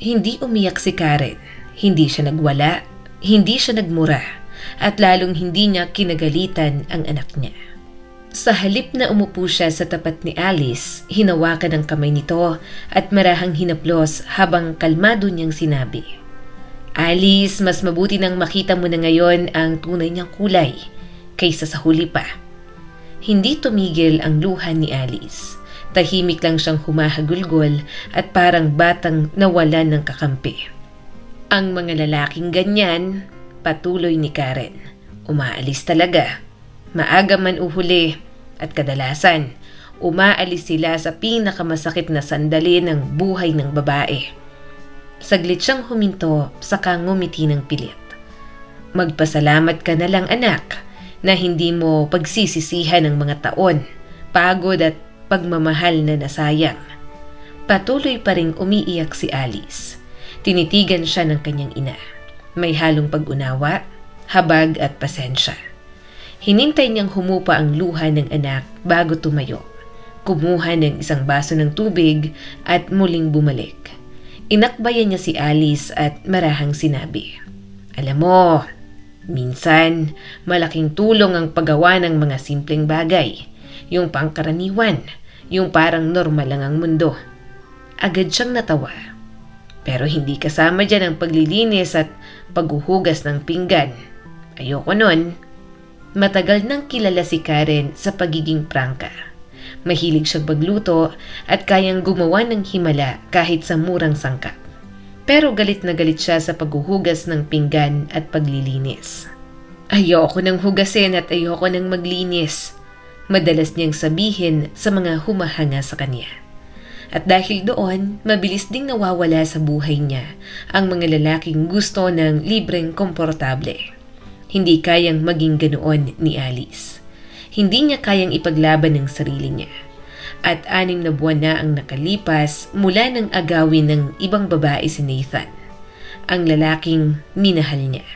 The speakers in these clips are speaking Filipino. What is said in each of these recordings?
Hindi umiyak si Karen, hindi siya nagwala, hindi siya nagmura, at lalong hindi niya kinagalitan ang anak niya. Sa halip na umupo siya sa tapat ni Alice, hinawakan ang kamay nito at marahang hinaplos habang kalmado niyang sinabi, "Alice, mas mabuti nang makita mo na ngayon ang tunay niyang kulay kaysa sa huli pa." Hindi tumigil ang luha ni Alice. Tahimik lang siyang humahagulgol at parang batang nawalan ng kakampi. Ang mga lalaking ganyan, patuloy ni Karen, umaalis talaga. Maaga man uhuli at kadalasan, umaalis sila sa pinakamasakit na sandali ng buhay ng babae. Saglit siyang huminto, saka ngumiti ng pilit. Magpasalamat ka na lang anak na hindi mo pagsisisihan ng mga taon, pagod at pagmamahal na nasayang. Patuloy pa ring umiiyak si Alice. Tinitigan siya ng kanyang ina. May halong pag-unawa, habag at pasensya. Hinintay niyang humupa ang luha ng anak bago tumayo. Kumuha ng isang baso ng tubig at muling bumalik. Inakbayan niya si Alice at marahang sinabi, "Alam mo, minsan malaking tulong ang paggawa ng mga simpleng bagay, yung pangkaraniwan, yung parang normal lang ang mundo." Agad siyang natawa. Pero hindi kasama dyan ang paglilinis at paghuhugas ng pinggan. Ayoko nun. Matagal nang kilala si Karen sa pagiging prangka. Mahilig siyang magluto at kayang gumawa ng himala kahit sa murang sangkap. Pero galit na galit siya sa paghuhugas ng pinggan at paglilinis. "Ayoko nang hugasin at ayoko nang maglinis," madalas niyang sabihin sa mga humahanga sa kanya. At dahil doon, mabilis ding nawawala sa buhay niya ang mga lalaking gusto ng libreng komportable. Hindi kayang maging ganoon ni Alice. Hindi niya kayang ipaglaban ng sarili niya. At 6 na buwan na ang nakalipas mula ng agawin ng ibang babae si Nathan, ang lalaking minahal niya.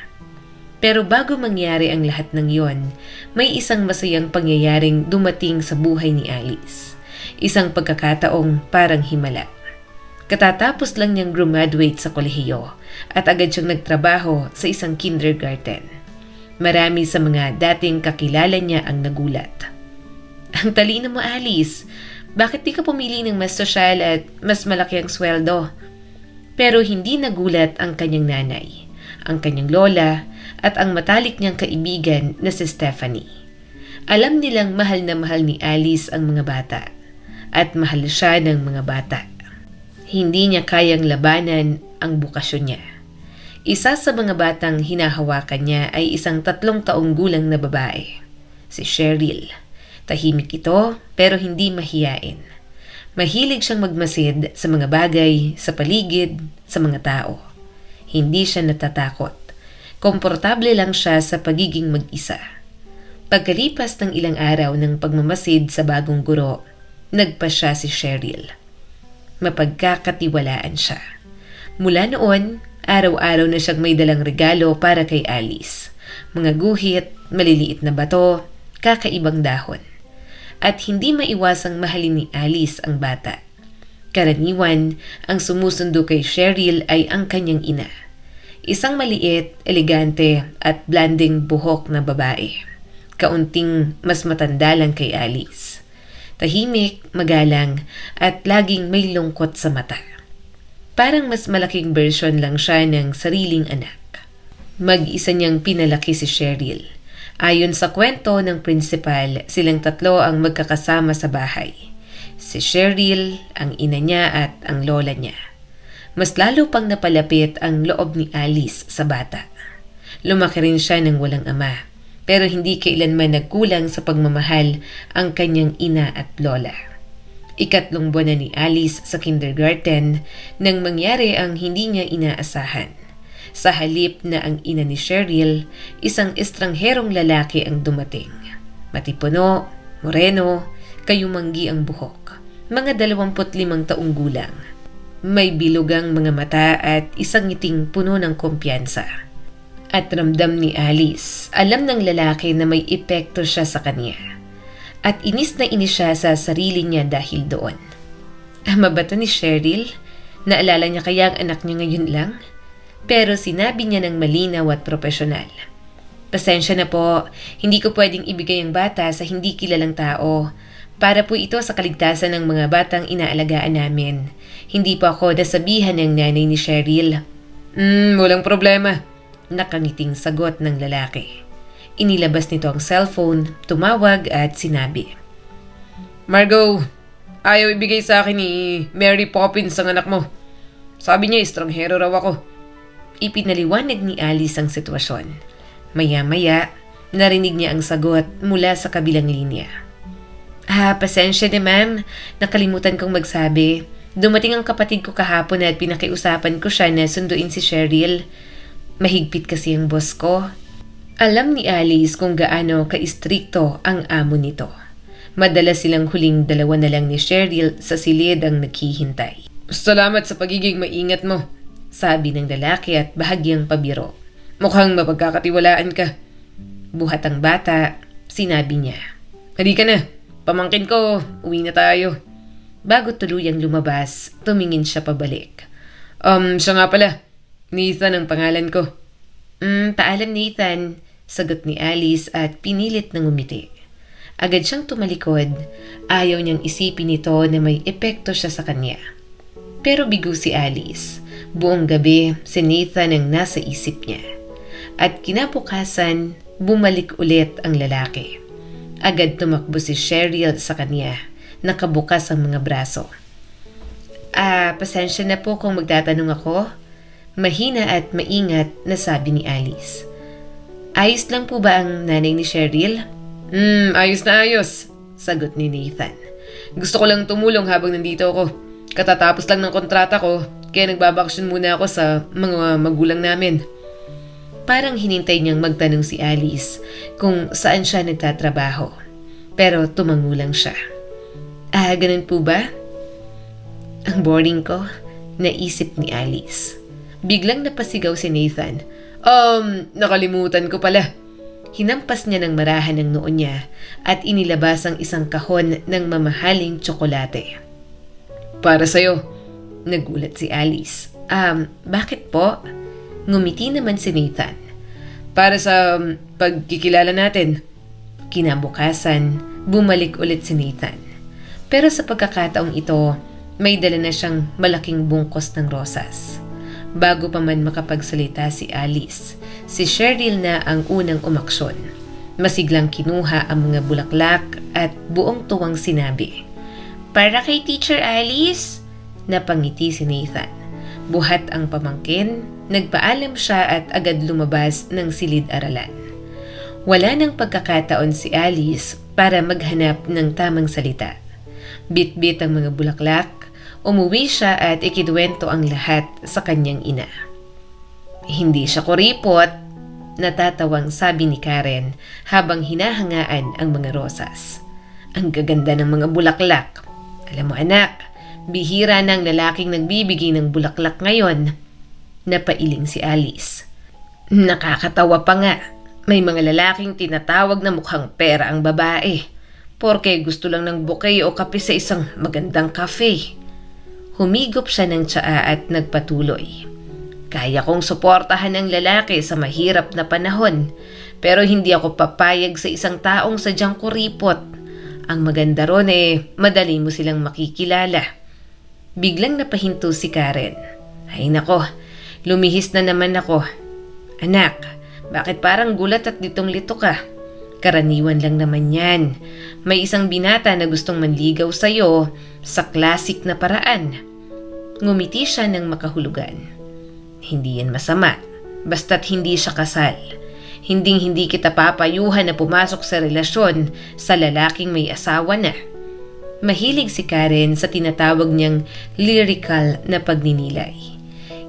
Pero bago mangyari ang lahat ng yon, may isang masayang pangyayaring dumating sa buhay ni Alice. Isang pagkakataong parang himala. Katatapos lang niyang graduate sa kolehiyo at agad siyang nagtrabaho sa isang kindergarten. Marami sa mga dating kakilala niya ang nagulat. "Ang talino mo, Alice. Bakit di ka pumili ng mas sosyal at mas malaki ang sweldo?" Pero hindi nagulat ang kanyang nanay, ang kanyang lola, at ang matalik niyang kaibigan na si Stephanie. Alam nilang mahal na mahal ni Alice ang mga bata at mahal siya ng mga bata. Hindi niya kayang labanan ang bukasyon niya. Isa sa mga batang hinahawakan niya ay isang 3 taong gulang na babae, si Cheryl. Tahimik ito pero hindi mahiyain. Mahilig siyang magmasid sa mga bagay, sa paligid, sa mga tao. Hindi siya natatakot. Komportable lang siya sa pagiging mag-isa. Pagkalipas ng ilang araw ng pagmamasid sa bagong guro, nagpasya si Cheryl. Mapagkakatiwalaan siya. Mula noon, araw-araw na siyang may dalang regalo para kay Alice. Mga guhit, maliliit na bato, kakaibang dahon. At hindi maiwasang mahalin ni Alice ang bata. Karaniwan, ang sumusundo kay Cheryl ay ang kanyang ina. Isang maliit, elegante at blanding buhok na babae. Kaunting mas matanda lang kay Alice. Tahimik, magalang at laging may lungkot sa mata. Parang mas malaking version lang siya ng sariling anak. Mag-isa niyang pinalaki si Cheryl. Ayon sa kwento ng principal, silang 3 ang magkakasama sa bahay. Si Cheryl, ang ina niya at ang lola niya. Mas lalo pang napalapit ang loob ni Alice sa bata. Lumaki rin siya ng walang ama, pero hindi kailanman nagkulang sa pagmamahal ang kanyang ina at lola. 3 buwan na ni Alice sa kindergarten nang mangyari ang hindi niya inaasahan. Sa halip na ang ina ni Cheryl, isang estrangherong lalaki ang dumating. Matipuno, moreno, kayumanggi ang buhok. Mga 25 taong gulang. May bilugang mga mata at isang ngiting puno ng kumpiyansa. At ramdam ni Alice, alam ng lalaki na may epekto siya sa kanya. At inis na inis siya sa sarili niya dahil doon. Ama ba to ni Cheryl? Naalala niya kaya ang anak niya ngayon lang? Pero sinabi niya ng malinaw at profesional. Pasensya na po, hindi ko pwedeng ibigay ang bata sa hindi kilalang tao. Para po ito sa kaligtasan ng mga batang inaalagaan namin. Hindi po ako nasabihan ng nanay ni Cheryl. Walang problema. Nakangiting sagot ng lalaki. Inilabas nito ang cellphone, tumawag at sinabi. Margo, ayaw ibigay sa akin ni Mary Poppins ang anak mo. Sabi niya, estranghero raw ako. Ipinaliwanag ni Alice ang sitwasyon. Maya-maya, narinig niya ang sagot mula sa kabilang linya. Pasensya na ma'am. Nakalimutan kong magsabi. Dumating ang kapatid ko kahapon at pinakiusapan ko siya na sunduin si Cheryl. Mahigpit kasi ang boss ko. Alam ni Alice kung gaano ka-istrikto ang amo nito. Madalas silang huling dalawa na lang ni Cheryl sa silid ang naghihintay. Salamat sa pagiging maingat mo, sabi ng lalaki at bahagyang pabiro. Mukhang mapagkakatiwalaan ka. Buhat ang bata, sinabi niya. Halika na, pamangkin ko, uwi na tayo. Bago tuluyang lumabas, tumingin siya pabalik. Siya nga pala, Nathan ang pangalan ko. Paalam Nathan, sagot ni Alice at pinilit ng umiti. Agad siyang tumalikod, ayaw niyang isipin nito na may epekto siya sa kanya. Pero bigo si Alice, buong gabi si Nathan ang nasa isip niya. At kinabukasan, bumalik ulit ang lalaki. Agad tumakbo si Cheryl sa kanya, nakabukas ang mga braso. Pasensya na po kung magtatanong ako. Mahina at maingat na sabi ni Alice. Ayos lang po ba ang nanay ni Cheryl? Ayos na ayos, sagot ni Nathan. Gusto ko lang tumulong habang nandito ako. Katatapos lang ng kontrata ko, kaya nagbabakasyon muna ako sa mga magulang namin. Parang hinintay niyang magtanong si Alice kung saan siya nagtatrabaho. Pero tumango lang siya. Ganun po ba? Ang boring ko, naisip ni Alice. Biglang napasigaw si Nathan. Nakalimutan ko pala. Hinampas niya ng marahan ng noo niya at inilabas ang isang kahon ng mamahaling tsokolate. Para sa'yo, nagulat si Alice. Bakit po? Ngumiti naman si Nathan. Para sa pagkikilala natin. Kinabukasan, bumalik ulit si Nathan. Pero sa pagkakataong ito, may dala na siyang malaking bungkos ng rosas. Bago pa man makapagsalita si Alice, si Cheryl na ang unang umaksyon. Masiglang kinuha ang mga bulaklak at buong tuwang sinabi, Para kay Teacher Alice? Napangiti si Nathan. Buhat ang pamangkin, nagpaalam siya at agad lumabas ng silid-aralan. Wala nang pagkakataon si Alice para maghanap ng tamang salita. Bit-bit ang mga bulaklak, umuwi siya at ikinuwento ang lahat sa kanyang ina. Hindi siya kuripot, natatawang sabi ni Karen habang hinahangaan ang mga rosas. Ang gaganda ng mga bulaklak. Alam mo anak, bihira ng lalaking nagbibigay ng bulaklak ngayon. Napailing si Alice. Nakakatawa pa nga, may mga lalaking tinatawag na mukhang pera ang babae. Porke gusto lang ng bouquet o kape sa isang magandang cafe. Humigop siya ng tsaa at nagpatuloy. Kaya kong suportahan ang lalaki sa mahirap na panahon, pero hindi ako papayag sa isang taong sadyang kuripot. Ang maganda ron madali mo silang makikilala. Biglang napahinto si Karen. Ay nako, lumihis na naman ako. Anak, bakit parang gulat at litong-lito ka? Karaniwan lang naman yan. May isang binata na gustong manligaw sa'yo sa klasik na paraan. Ngumiti siya ng makahulugan. Hindi yan masama, basta't hindi siya kasal. Hinding-hindi kita papayuhan na pumasok sa relasyon sa lalaking may asawa na. Mahilig si Karen sa tinatawag niyang lyrical na pagninilay.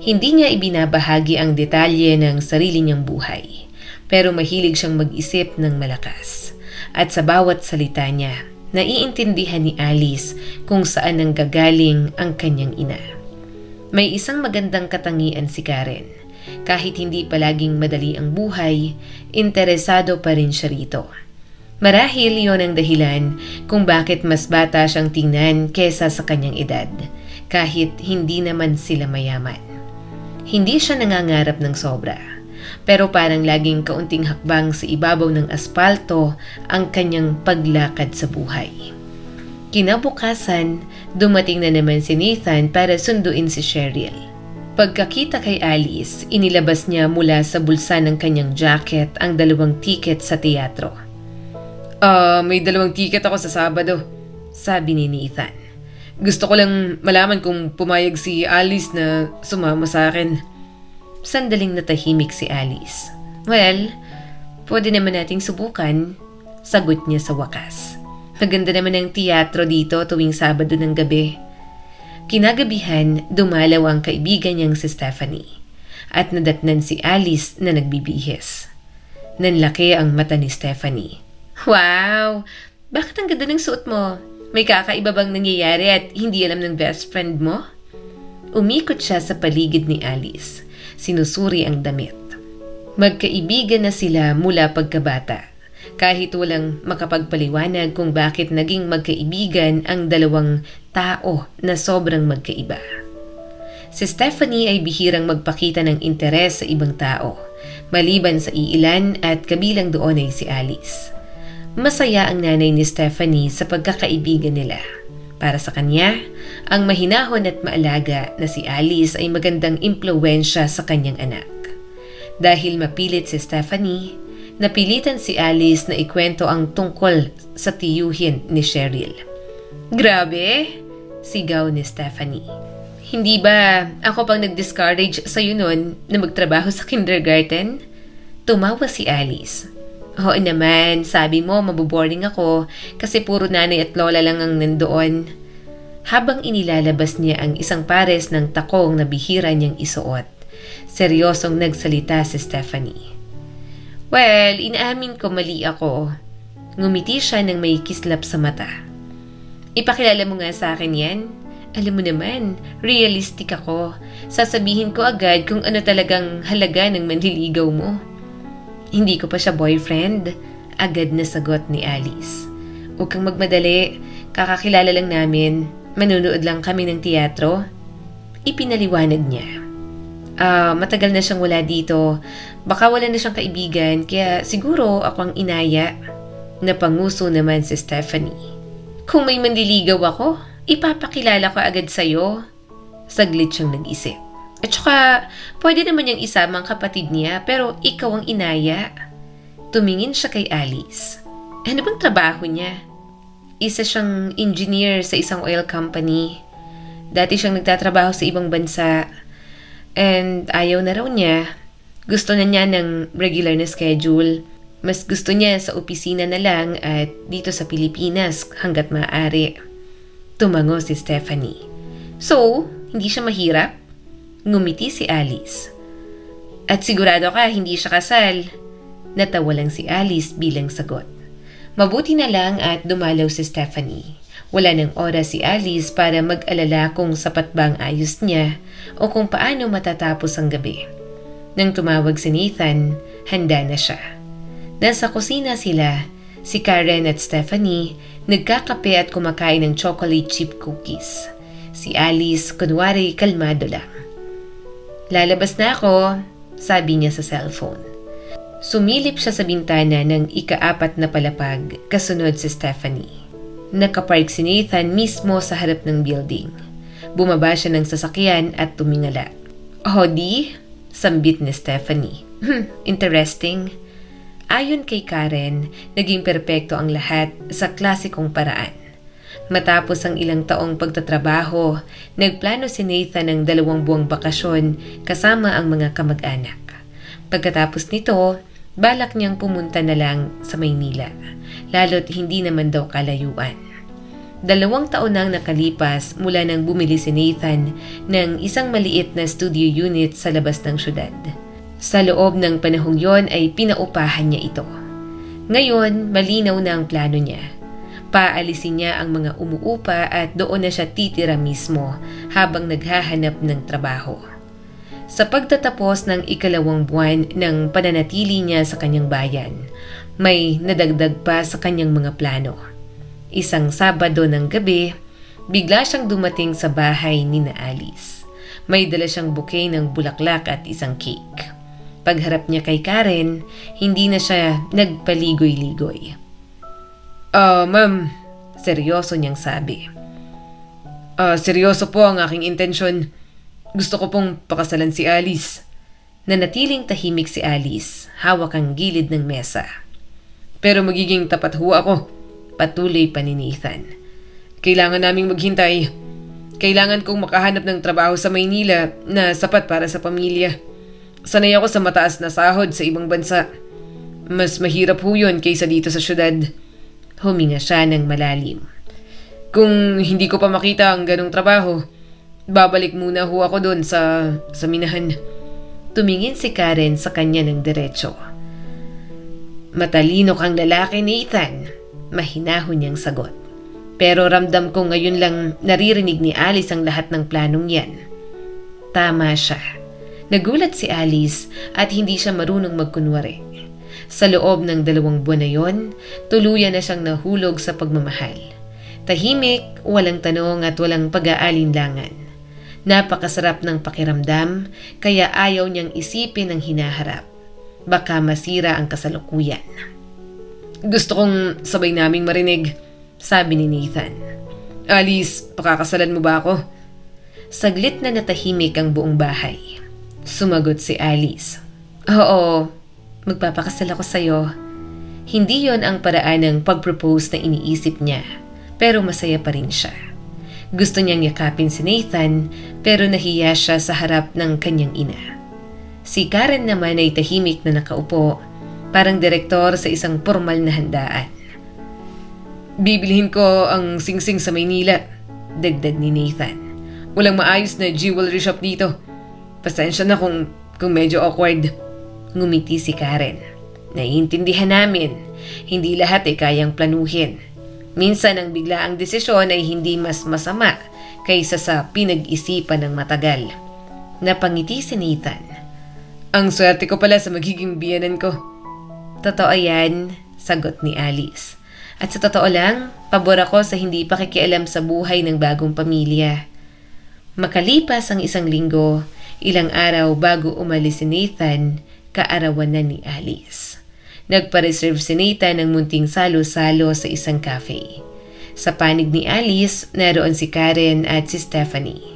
Hindi niya ibinabahagi ang detalye ng sarili niyang buhay, pero mahilig siyang mag-isip ng malakas. At sa bawat salita niya, naiintindihan ni Alice kung saan nanggagaling ang kanyang ina. May isang magandang katangian si Karen. Kahit hindi palaging madali ang buhay, interesado pa rin siya rito. Marahil yon ang dahilan kung bakit mas bata siyang tingnan kesa sa kanyang edad. kahit hindi naman sila mayaman. Hindi siya nangangarap ng sobra, pero parang laging kaunting hakbang sa ibabaw ng aspalto ang kanyang paglakad sa buhay. Kinabukasan, dumating na naman si Nathan para sunduin si Cheryl. Pagkakita kay Alice, inilabas niya mula sa bulsa ng kanyang jacket ang 2 tiket sa teatro. May 2 tiket ako sa Sabado, sabi ni Nathan. Gusto ko lang malaman kung pumayag si Alice na sumama sa akin. Sandaling natahimik si Alice. Well, pwede naman nating subukan, sagot niya sa wakas. Maganda naman ang teatro dito tuwing Sabado ng gabi. Kinagabihan, dumalaw ang kaibigan niyang si Stephanie at nadatnan si Alice na nagbibihis. Nanlaki ang mata ni Stephanie. Wow! Bakit ang ganda ng suot mo? May kakaiba bang nangyayari at hindi alam ng best friend mo? Umikot siya sa paligid ni Alice. Sinusuri ang damit. Magkaibigan na sila mula pagkabata. Kahit walang makapagpaliwanag kung bakit naging magkaibigan ang 2 tao na sobrang magkaiba. Si Stephanie ay bihirang magpakita ng interes sa ibang tao, maliban sa iilan at kabilang doon ay si Alice. Masaya ang nanay ni Stephanie sa pagkakaibigan nila. Para sa kanya, ang mahinahon at maalaga na si Alice ay magandang impluwensya sa kanyang anak. Dahil mapilit si Stephanie, napilitan si Alice na ikwento ang tungkol sa tiyuhin ni Cheryl. Grabe! Sigaw ni Stephanie. Hindi ba ako pang nag-discourage sa'yo nun na magtrabaho sa kindergarten? Tumawa si Alice. Oo naman, sabi mo maboboring ako kasi puro nanay at lola lang ang nandoon. Habang inilalabas niya ang isang pares ng takong na bihira niyang isuot, seryosong nagsalita si Stephanie. Well, inaamin ko mali ako. Ngumiti siya ng may kislap sa mata. Ipakilala mo nga sa akin yan. Alam mo naman, realistic ako. Sasabihin ko agad kung ano talagang halaga ng manliligaw mo. Hindi ko pa siya boyfriend, agad na sagot ni Alice. Huwag kang magmadali, kakakilala lang namin. Manunood lang kami ng teatro. Ipinaliwanag niya. Matagal na siyang wala dito. Baka wala na siyang kaibigan, kaya siguro ako ang inaya. Napanguso naman si Stephanie. Kung may manliligaw ako, ipapakilala ko agad sa'yo. Saglit siyang nag-isip. At saka, pwede naman niyang isama ang kapatid niya, pero ikaw ang inaya. Tumingin siya kay Alice. Ano bang trabaho niya? Isa siyang engineer sa isang oil company. Dati siyang nagtatrabaho sa ibang bansa. And ayaw na raw niya. Gusto na niya ng regular na schedule. Mas gusto niya sa opisina na lang at dito sa Pilipinas hanggat maaari. Tumango si Stephanie. So, hindi siya mahirap? Ngumiti si Alice. At sigurado ka hindi siya kasal? Natawa lang si Alice bilang sagot. Mabuti na lang at dumalaw si Stephanie. Wala nang oras si Alice para mag-alala kung sapat ba ang ayos niya o kung paano matatapos ang gabi. Nang tumawag si Nathan, handa na siya. Nasa kusina sila, si Karen at Stephanie, nagkakape at kumakain ng chocolate chip cookies. Si Alice, kunwari kalmado lang. Lalabas na ako, sabi niya sa cellphone. Sumilip siya sa bintana ng ika-4 na palapag, kasunod si Stephanie. Nakapark si Nathan mismo sa harap ng building. Bumaba siya ng sasakyan at tumingala. Oh, di? Sambit ni Stephanie. Interesting. Ayon kay Karen, naging perpekto ang lahat sa klasikong paraan. Matapos ang ilang taong pagtatrabaho, nagplano si Nathan ng 2 buwang bakasyon kasama ang mga kamag-anak. Pagkatapos nito, balak niyang pumunta na lang sa Maynila, lalo't hindi naman daw kalayuan. 2 taon nang nakalipas mula nang bumili si Nathan ng isang maliit na studio unit sa labas ng syudad. Sa loob ng panahong yon ay pinaupahan niya ito. Ngayon, malinaw na ang plano niya. Paalisin niya ang mga umuupa at doon na siya titira mismo habang naghahanap ng trabaho. Sa pagtatapos ng 2 buwan ng pananatili niya sa kanyang bayan, may nadagdag pa sa kanyang mga plano. Isang Sabado ng gabi, Bigla siyang dumating sa bahay ni na Alice. May dala siyang bouquet ng bulaklak at isang cake. Pagharap niya kay Karen, hindi na siya nagpaligoy-ligoy. Ma'am, seryoso niyang sabi. Seryoso po ang aking intensyon. Gusto ko pong pakasalan si Alice. Nanatiling tahimik si Alice, hawak ang gilid ng mesa. Pero magiging tapat ho ako, patuloy pa ni Nathan. Kailangan naming maghintay. Kailangan kong makahanap ng trabaho sa Maynila na sapat para sa pamilya. Sanay ako sa mataas na sahod sa ibang bansa. Mas mahirap ho yun kaysa dito sa syudad. Huminga siya ng malalim. Kung hindi ko pa makita ang ganong trabaho, babalik muna ho ako doon sa minahan. Tumingin si Karen sa kanya ng diretso. Matalino kang lalaki, Nathan. Mahinahon niyang sagot. Pero ramdam ko ngayon lang naririnig ni Alice ang lahat ng planong yan. Tama siya. Nagulat si Alice at hindi siya marunong magkunwari. Sa loob ng 2 buwan na yon, tuluyan na siyang nahulog sa pagmamahal. Tahimik, walang tanong at walang pag-aalinlangan. Napakasarap ng pakiramdam, kaya ayaw niyang isipin ang hinaharap. Baka masira ang kasalukuyan. Gusto kong sabay naming marinig, sabi ni Nathan. Alice, pakakasalan mo ba ako? Saglit na natahimik ang buong bahay. Sumagot si Alice. Oo, magpapakasal ako sa'yo. Hindi yon ang paraan ng pag-propose na iniisip niya, pero masaya pa rin siya. Gusto niyang yakapin si Nathan, pero nahiya siya sa harap ng kanyang ina. Si Karen naman ay tahimik na nakaupo, parang direktor sa isang formal na handaan. Bibilhin ko ang singsing sa Maynila, dagdag ni Nathan. Walang maayos na jewelry shop dito. Pasensya na kung medyo awkward. Ngumiti si Karen. Naiintindihan namin. Hindi lahat ay kayang planuhin. Minsan ang biglaang desisyon ay hindi mas masama kaysa sa pinag-isipan ng matagal. Napangiti si Nathan. Ang swerte ko pala sa magiging biyanan ko. Totoo yan, sagot ni Alice. At sa totoo lang, pabor ako sa hindi pakikialam sa buhay ng bagong pamilya. Makalipas ang 1 linggo, ilang araw bago umalis si Nathan, kaarawan na ni Alice. Nagpa-reserve si Nathan ng munting salo-salo sa isang cafe. Sa panig ni Alice, naroon si Karen at si Stephanie.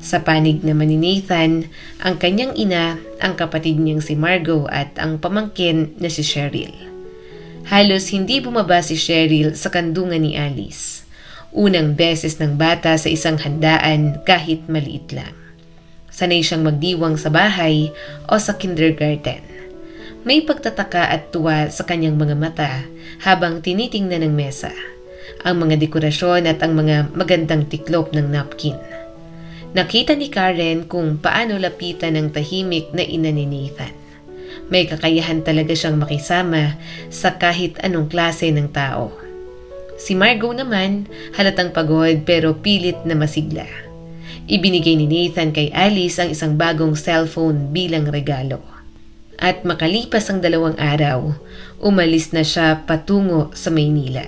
Sa panig naman ni Nathan, ang kanyang ina, ang kapatid niyang si Margo at ang pamangkin na si Cheryl. Halos hindi bumaba si Cheryl sa kandungan ni Alice. Unang beses ng bata sa isang handaan kahit maliit lang. Sanay siyang magdiwang sa bahay o sa kindergarten. May pagtataka at tuwa sa kanyang mga mata habang tinitingnan ng mesa, ang mga dekorasyon at ang mga magandang tiklop ng napkin. Nakita ni Karen kung paano lapitan ng tahimik na ina ni Nathan. May kakayahan talaga siyang makisama sa kahit anong klase ng tao. Si Margo naman, halatang pagod pero pilit na masigla. Ibinigay ni Nathan kay Alice ang isang bagong cellphone bilang regalo. At makalipas ang 2 araw, umalis na siya patungo sa Maynila.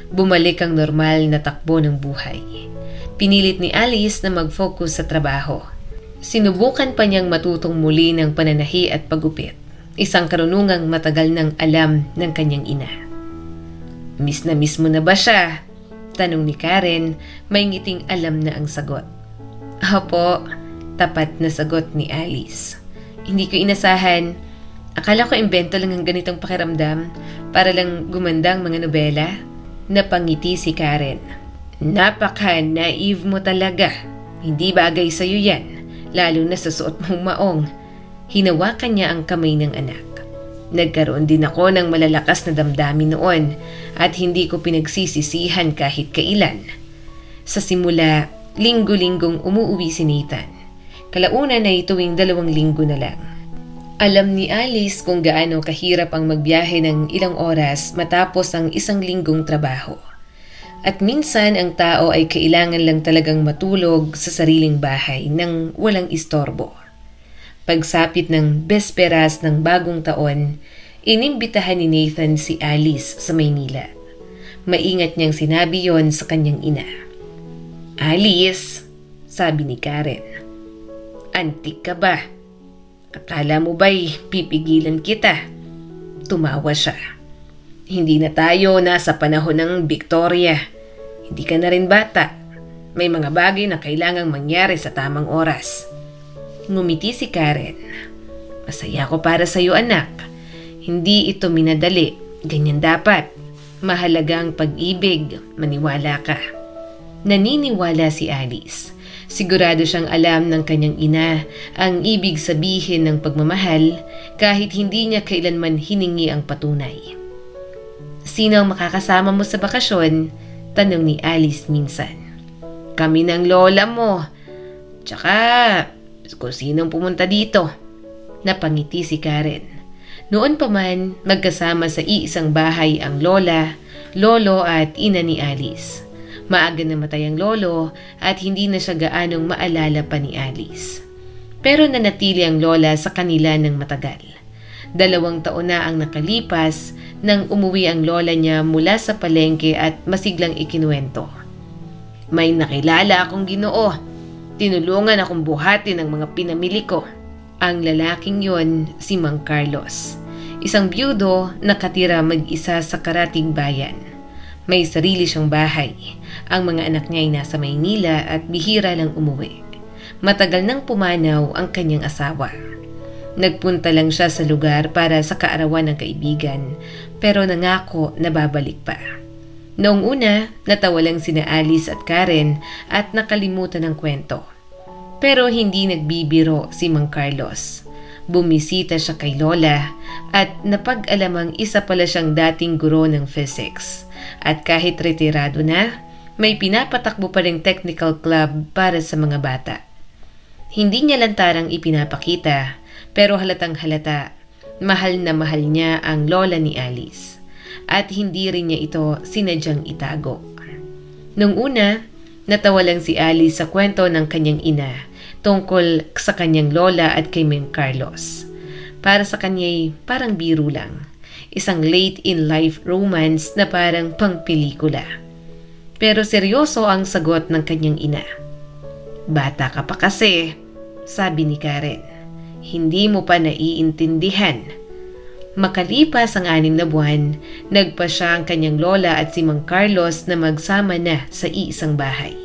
Bumalik ang normal na takbo ng buhay. Pinilit ni Alice na mag-focus sa trabaho. Sinubukan pa niyang matutong muli ng pananahi at paggupit, isang karunungang matagal nang alam ng kanyang ina. Miss na miss mo na ba siya? Tanong ni Karen, may ngiting alam na ang sagot. Opo, tapat na sagot ni Alice. Hindi ko inasahan. Akala ko imbento lang ang ganitong pakiramdam para lang gumanda ang mga nobela. Napangiti si Karen. Napaka-naive mo talaga. Hindi bagay sa'yo yan, lalo na sa suot mong maong. Hinawakan niya ang kamay ng anak. Nagkaroon din ako ng malalakas na damdamin noon at hindi ko pinagsisisihan kahit kailan. Sa simula, linggo-linggong umuuwi si Nathan. Kalaunan ay tuwing 2 linggo na lang. Alam ni Alice kung gaano kahirap ang magbiyahe ng ilang oras matapos ang 1 linggong trabaho. At minsan ang tao ay kailangan lang talagang matulog sa sariling bahay nang walang istorbo. Pagsapit ng besperas ng bagong taon, inimbitahan ni Nathan si Alice sa Maynila. Maingat niyang sinabi yon sa kanyang ina. Alice, sabi ni Karen. Antik ka ba? Akala mo ba'y pipigilan kita? Tumawa siya. Hindi na tayo nasa panahon ng Victoria. Hindi ka na rin bata. May mga bagay na kailangang mangyari sa tamang oras. Ngumiti si Karen. Masaya ko para sa'yo, anak. Hindi ito minadali. Ganyan dapat. Mahalaga ang pag-ibig. Maniwala ka. Naniniwala si Alice. Sigurado siyang alam ng kanyang ina ang ibig sabihin ng pagmamahal kahit hindi niya kailanman hiningi ang patunay. Sino ang makakasama mo sa bakasyon? Tanong ni Alice minsan. Kami ng lola mo. Tsaka kung sinong pumunta dito. Napangiti si Karen. Noon pa man, magkasama sa iisang bahay ang lola, lolo at ina ni Alice. Maaga namatay ang lolo at hindi na siya gaanong maalala pa ni Alice. Pero nanatili ang lola sa kanila ng matagal. 2 taon na ang nakalipas nang umuwi ang lola niya mula sa palengke at masiglang ikinuwento. May nakilala akong Ginoo. Tinulungan akong buhatin ang mga pinamili ko. Ang lalaking yon si Mang Carlos. Isang byudo nakatira mag-isa sa karatig bayan. May sarili siyang bahay. Ang mga anak niya ay nasa Maynila at bihira lang umuwi. Matagal nang pumanaw ang kanyang asawa. Nagpunta lang siya sa lugar para sa kaarawan ng kaibigan, pero nangako na babalik pa. Noong una, natawa lang sina Alice at Karen at nakalimutan ng kwento. Pero hindi nagbibiro si Mang Carlos. Bumisita siya kay Lola at napag-alamang isa pala siyang dating guro ng physics. At kahit retirado na, may pinapatakbo pa ring technical club para sa mga bata. Hindi niya lantarang ipinapakita, pero halatang halata, mahal na mahal niya ang lola ni Alice. At hindi rin niya ito sinadyang itago. Nung una, natawa lang si Alice sa kwento ng kanyang ina tungkol sa kanyang lola at kay Mang Carlos. Para sa kanya'y parang biro lang. Isang late-in-life romance na parang pangpelikula. Pero seryoso ang sagot ng kanyang ina. Bata ka pa kasi, sabi ni Karen. Hindi mo pa naiintindihan. Makalipas ang 6 na buwan, nagpa siya ang kanyang lola at si Mang Carlos na magsama na sa iisang bahay.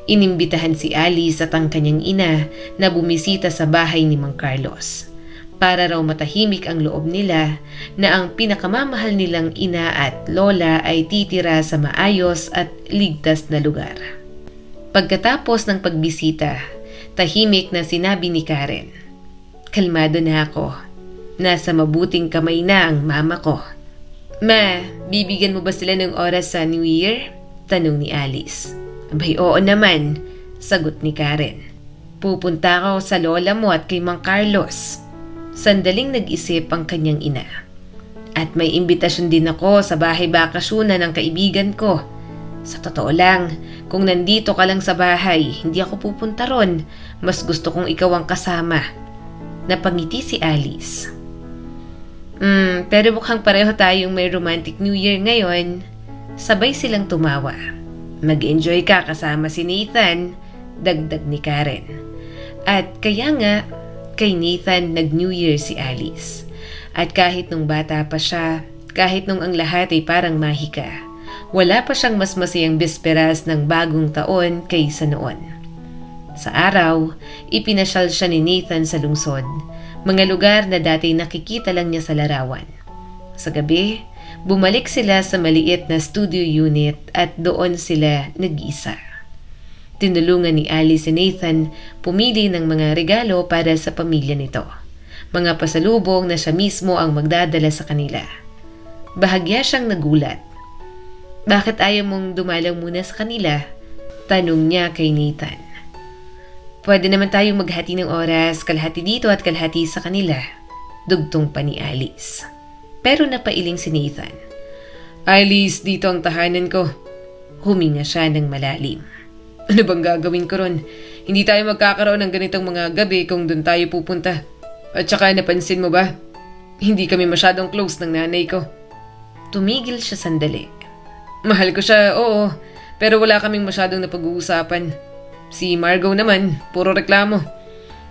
Inimbitahan si Alice at ang kanyang ina na bumisita sa bahay ni Mang Carlos. Para raw matahimik ang loob nila na ang pinakamamahal nilang ina at lola ay titira sa maayos at ligtas na lugar. Pagkatapos ng pagbisita, tahimik na sinabi ni Karen, kalmado na ako. Nasa mabuting kamay na ang mama ko. Ma, bibigyan mo ba sila ng oras sa New Year? Tanong ni Alice. Abay, oo naman, sagot ni Karen. Pupunta ako sa lola mo at kay Mang Carlos. Sandaling nag-isip ang kanyang ina. At may imbitasyon din ako sa bahay bakasyonan ng kaibigan ko. Sa totoo lang, kung nandito ka lang sa bahay, hindi ako pupunta ron. Mas gusto kong ikaw ang kasama. Napangiti si Alice. Pero mukhang pareho tayong may romantic New Year ngayon. Sabay silang tumawa. Mag-enjoy ka kasama si Nathan, dagdag ni Karen. At kaya nga, kay Nathan nag-New Year si Alice. At kahit nung bata pa siya, kahit nung ang lahat ay parang mahika, wala pa siyang mas masayang bisperas ng bagong taon kaysa noon. Sa araw, ipinasyal siya ni Nathan sa lungsod, mga lugar na dati nakikita lang niya sa larawan. Sa gabi, bumalik sila sa maliit na studio unit at doon sila nag-isa. Tinulungan ni Alice si Nathan pumili ng mga regalo para sa pamilya nito. Mga pasalubong na siya mismo ang magdadala sa kanila. Bahagya siyang nagulat. Bakit ayaw mong dumalang muna sa kanila? Tanong niya kay Nathan. Pwede naman tayong maghati ng oras, kalahati dito at kalahati sa kanila. Dugtong pa ni Alice. Pero napailing si Nathan. Alice, dito ang tahanan ko. Huminga siya ng malalim. Ano bang gagawin ko ron? Hindi tayo magkakaroon ng ganitong mga gabi kung doon tayo pupunta. At saka napansin mo ba? Hindi kami masyadong close ng nanay ko. Tumigil siya sandali. Mahal ko siya, oo. Pero wala kaming masyadong napag-uusapan. Si Margot naman, puro reklamo.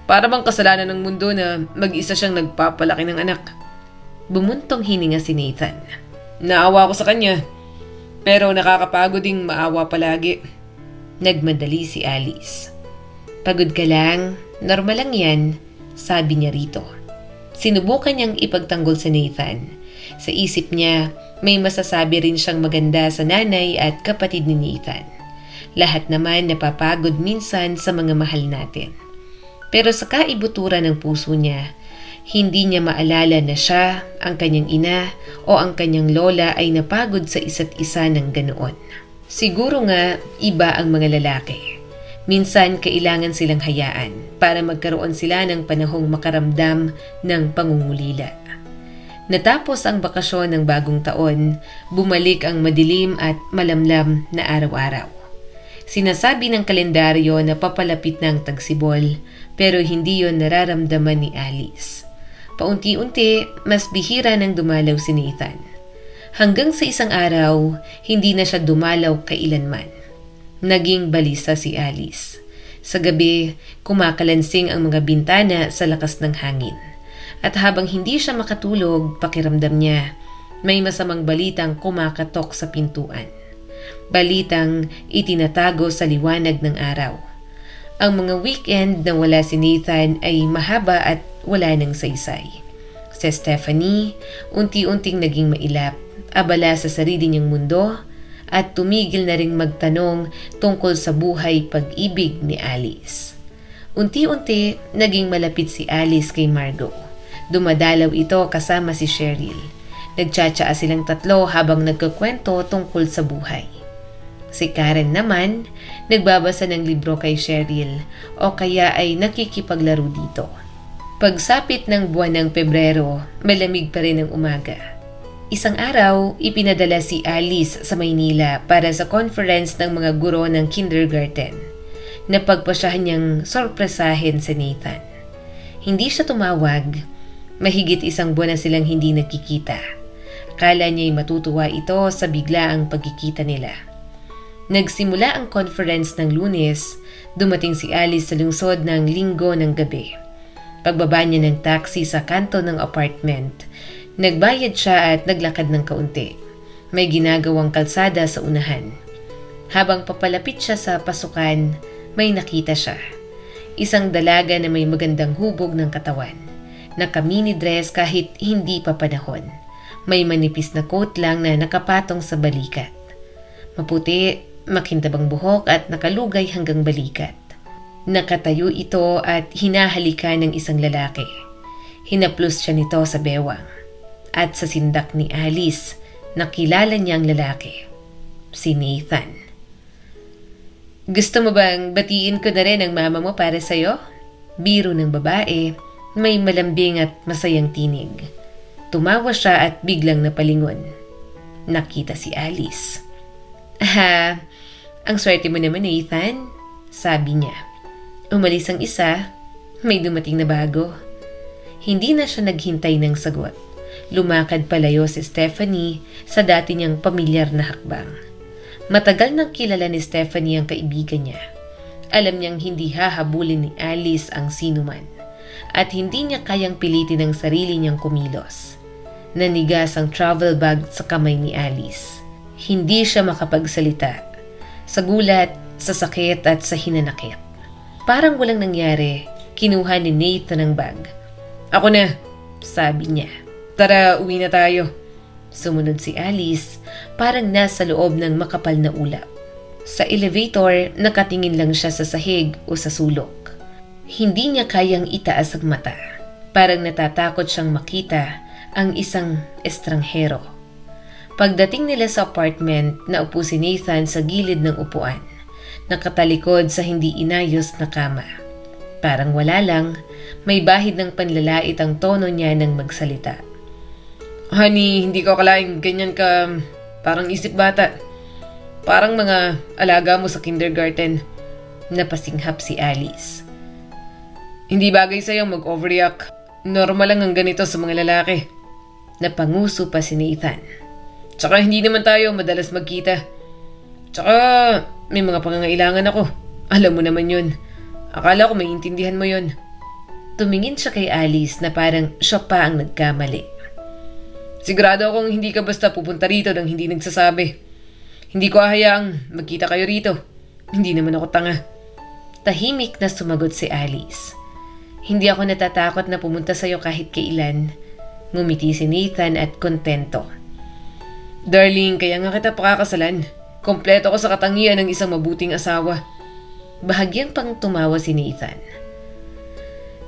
Para bang kasalanan ng mundo na mag-isa siyang nagpapalaki ng anak. Bumuntong hininga si Nathan. Naawa ko sa kanya, pero nakakapagod ding maawa palagi. Nagmadali si Alice. Pagod ka lang, normal lang yan, sabi niya rito. Sinubukan niyang ipagtanggol si Nathan. Sa isip niya, may masasabi rin siyang maganda sa nanay at kapatid ni Nathan. Lahat naman napapagod minsan sa mga mahal natin. Pero sa kaibuturan ng puso niya, hindi niya maalala na siya, ang kanyang ina o ang kanyang lola ay napagod sa isa't isa ng ganoon. Siguro nga iba ang mga lalaki. Minsan kailangan silang hayaan para magkaroon sila ng panahong makaramdam ng pangungulila. Natapos ang bakasyon ng bagong taon, bumalik ang madilim at malamlam na araw-araw. Sinasabi ng kalendaryo na papalapit na ang tagsibol, pero hindi yon nararamdaman ni Alice. Paunti-unti, mas bihira nang dumalaw si Nathan. Hanggang sa isang araw, hindi na siya dumalaw kailanman. Naging balisa si Alice. Sa gabi, kumakalansing ang mga bintana sa lakas ng hangin. At habang hindi siya makatulog, pakiramdam niya, may masamang balitang kumakatok sa pintuan. Balitang itinatago sa liwanag ng araw. Ang mga weekend na wala si Nathan ay mahaba at wala nang saysay. Si Stephanie, unti-unting naging mailap, abala sa sarili niyang mundo, at tumigil na ring magtanong tungkol sa buhay pag-ibig ni Alice. Unti-unti, naging malapit si Alice kay Margot. Dumadalaw ito kasama si Cheryl. Nagtsatsaa silang tatlo habang nagkukwento tungkol sa buhay. Si Karen naman, nagbabasa ng libro kay Cheryl o kaya ay nakikipaglaro dito. Pagsapit ng buwan ng Pebrero, malamig pa rin ang umaga. Isang araw, ipinadala si Alice sa Maynila para sa conference ng mga guro ng kindergarten. Napagpasyahan niyang sorpresahin si Nathan. Hindi siya tumawag. Mahigit isang buwan na silang hindi nagkikita. Akala niya'y matutuwa ito sa biglaang pagkikita nila. Nagsimula ang conference ng Lunes, dumating si Alice sa lungsod ng Linggo ng gabi. Pagbaba niya ng taxi sa kanto ng apartment, nagbayad siya at naglakad ng kaunti. May ginagawang kalsada sa unahan. Habang papalapit siya sa pasukan, may nakita siya. Isang dalaga na may magandang hubog ng katawan. Naka-mini dress kahit hindi pa panahon. May manipis na coat lang na nakapatong sa balikat. Maputi, makintabang buhok at nakalugay hanggang balikat. Nakatayo ito at hinahalikan ng isang lalaki. Hinaplos siya nito sa bewang. At sa sindak ni Alice, nakilala niya ang lalaki. Si Nathan. Gusto mo bang batiin ko na rin ang mama mo para sa'yo? Biro ng babae. May malambing at masayang tinig. Tumawa siya at biglang napalingon. Nakita si Alice. Ang swerte mo naman, Nathan, sabi niya. Umalis ang isa, may dumating na bago. Hindi na siya naghintay ng sagot. Lumakad palayo si Stephanie sa dati niyang pamilyar na hakbang. Matagal nang kilala ni Stephanie ang kaibigan niya. Alam niyang hindi hahabulin ni Alice ang sinuman. At hindi niya kayang pilitin ang sarili niyang kumilos. Nanigas ang travel bag sa kamay ni Alice. Hindi siya makapagsalita. Sa gulat, sa sakit at sa hinanakit. Parang walang nangyari, kinuha ni Nathan ang bag. Ako na, sabi niya. Tara, uwi na tayo. Sumunod si Alice, parang nasa loob ng makapal na ulap. Sa elevator, nakatingin lang siya sa sahig o sa sulok. Hindi niya kayang itaas ang mata. Parang natatakot siyang makita ang isang estranghero. Pagdating nila sa apartment, naupo si Nathan sa gilid ng upuan. Nakatalikod sa hindi inayos na kama. Parang wala lang, may bahid ng panlalait ang tono niya nang magsalita. Honey, hindi ko akalaing ganyan ka parang isip bata. Parang mga alaga mo sa kindergarten. Napasinghap si Alice. Hindi bagay sa'yo mag-overreact. Normal lang ang ganito sa mga lalaki. Napanguso pa si Nathan. Tsaka hindi naman tayo madalas magkita. Tsaka may mga pangangailangan ako. Alam mo naman yun. Akala ko maintindihan mo yun. Tumingin siya kay Alice na parang siya pa ang nagkamali. Sigurado akong hindi ka basta pupunta rito nang hindi nagsasabi. Hindi ko hahayaang magkita kayo rito. Hindi naman ako tanga. Tahimik na sumagot si Alice. Hindi ako natatakot na pumunta sa'yo kahit kailan. Ngumiti si Nathan at kontento. Darling, kaya nga kita pakakasalan. Kompleto ko sa katangian ng isang mabuting asawa. Bahagyang pang tumawa si Nathan.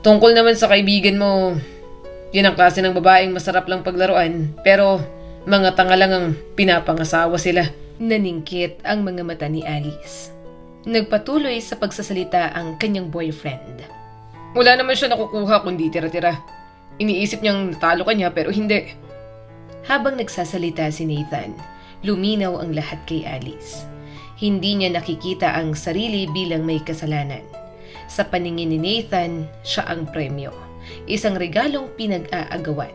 Tungkol naman sa kaibigan mo, yan ang klase ng babaeng masarap lang paglaruan, pero mga tanga lang ang pinapangasawa sila. Naningkit ang mga mata ni Alice. Nagpatuloy sa pagsasalita ang kanyang boyfriend. Wala naman siya nakukuha kundi tira-tira. Iniisip niyang natalo ka niya pero hindi. Habang nagsasalita si Nathan, luminaw ang lahat kay Alice. Hindi niya nakikita ang sarili bilang may kasalanan. Sa paningin ni Nathan, siya ang premyo. Isang regalong pinag-aagawan.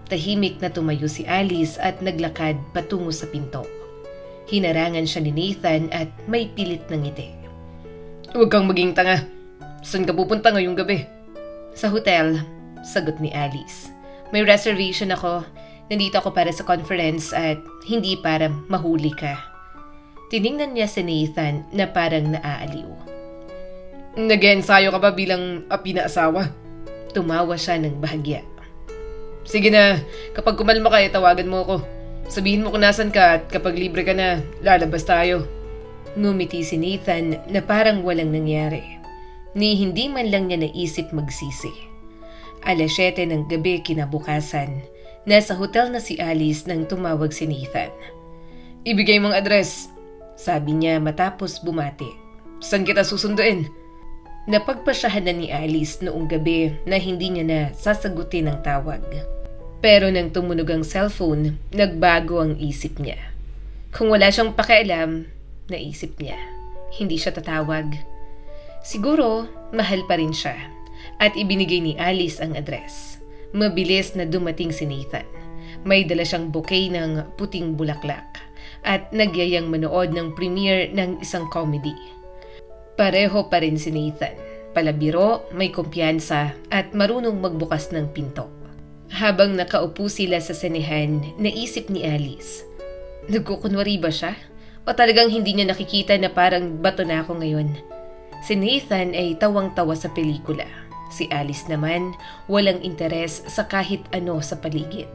Tahimik na tumayo si Alice at naglakad patungo sa pinto. Hinarangan siya ni Nathan at may pilit ng ngiti. Huwag kang maging tanga. Saan ka pupunta ngayong gabi? Sa hotel, sagot ni Alice. May reservation ako. Nandito ako para sa conference at hindi para mahuli ka. Tiningnan niya si Nathan na parang naaaliw. Nag-ensayo ka ba bilang api na asawa? Tumawa siya ng bahagya. Sige na, kapag kumalma ka, tawagan mo ako. Sabihin mo kung nasan ka at kapag libre ka na, lalabas tayo. Ngumiti si Nathan na parang walang nangyari. Ni hindi man lang niya naisip magsisi. 7:00 ng gabi kinabukasan, nasa hotel na si Alice nang tumawag si Nathan. Ibigay mong address, sabi niya matapos bumati. Saan kita susunduin? Napagpasyahan na ni Alice noong gabi na hindi niya na sasagutin ang tawag. Pero nang tumunog ang cellphone, nagbago ang isip niya. Kung wala siyang pakialam, naisip niya, hindi siya tatawag. Siguro, mahal pa rin siya at ibinigay ni Alice ang address. Mabilis na dumating si Nathan. May dala siyang bouquet ng puting bulaklak at nagyayang manood ng premiere ng isang comedy. Pareho pa rin si Nathan. Palabiro, may kumpiyansa at marunong magbukas ng pinto. Habang nakaupo sila sa senehan, naisip ni Alice, nagkukunwari ba siya? O talagang hindi niya nakikita na parang bato na ako ngayon? Si Nathan ay tawang-tawa sa pelikula. Si Alice naman, walang interes sa kahit ano sa paligid.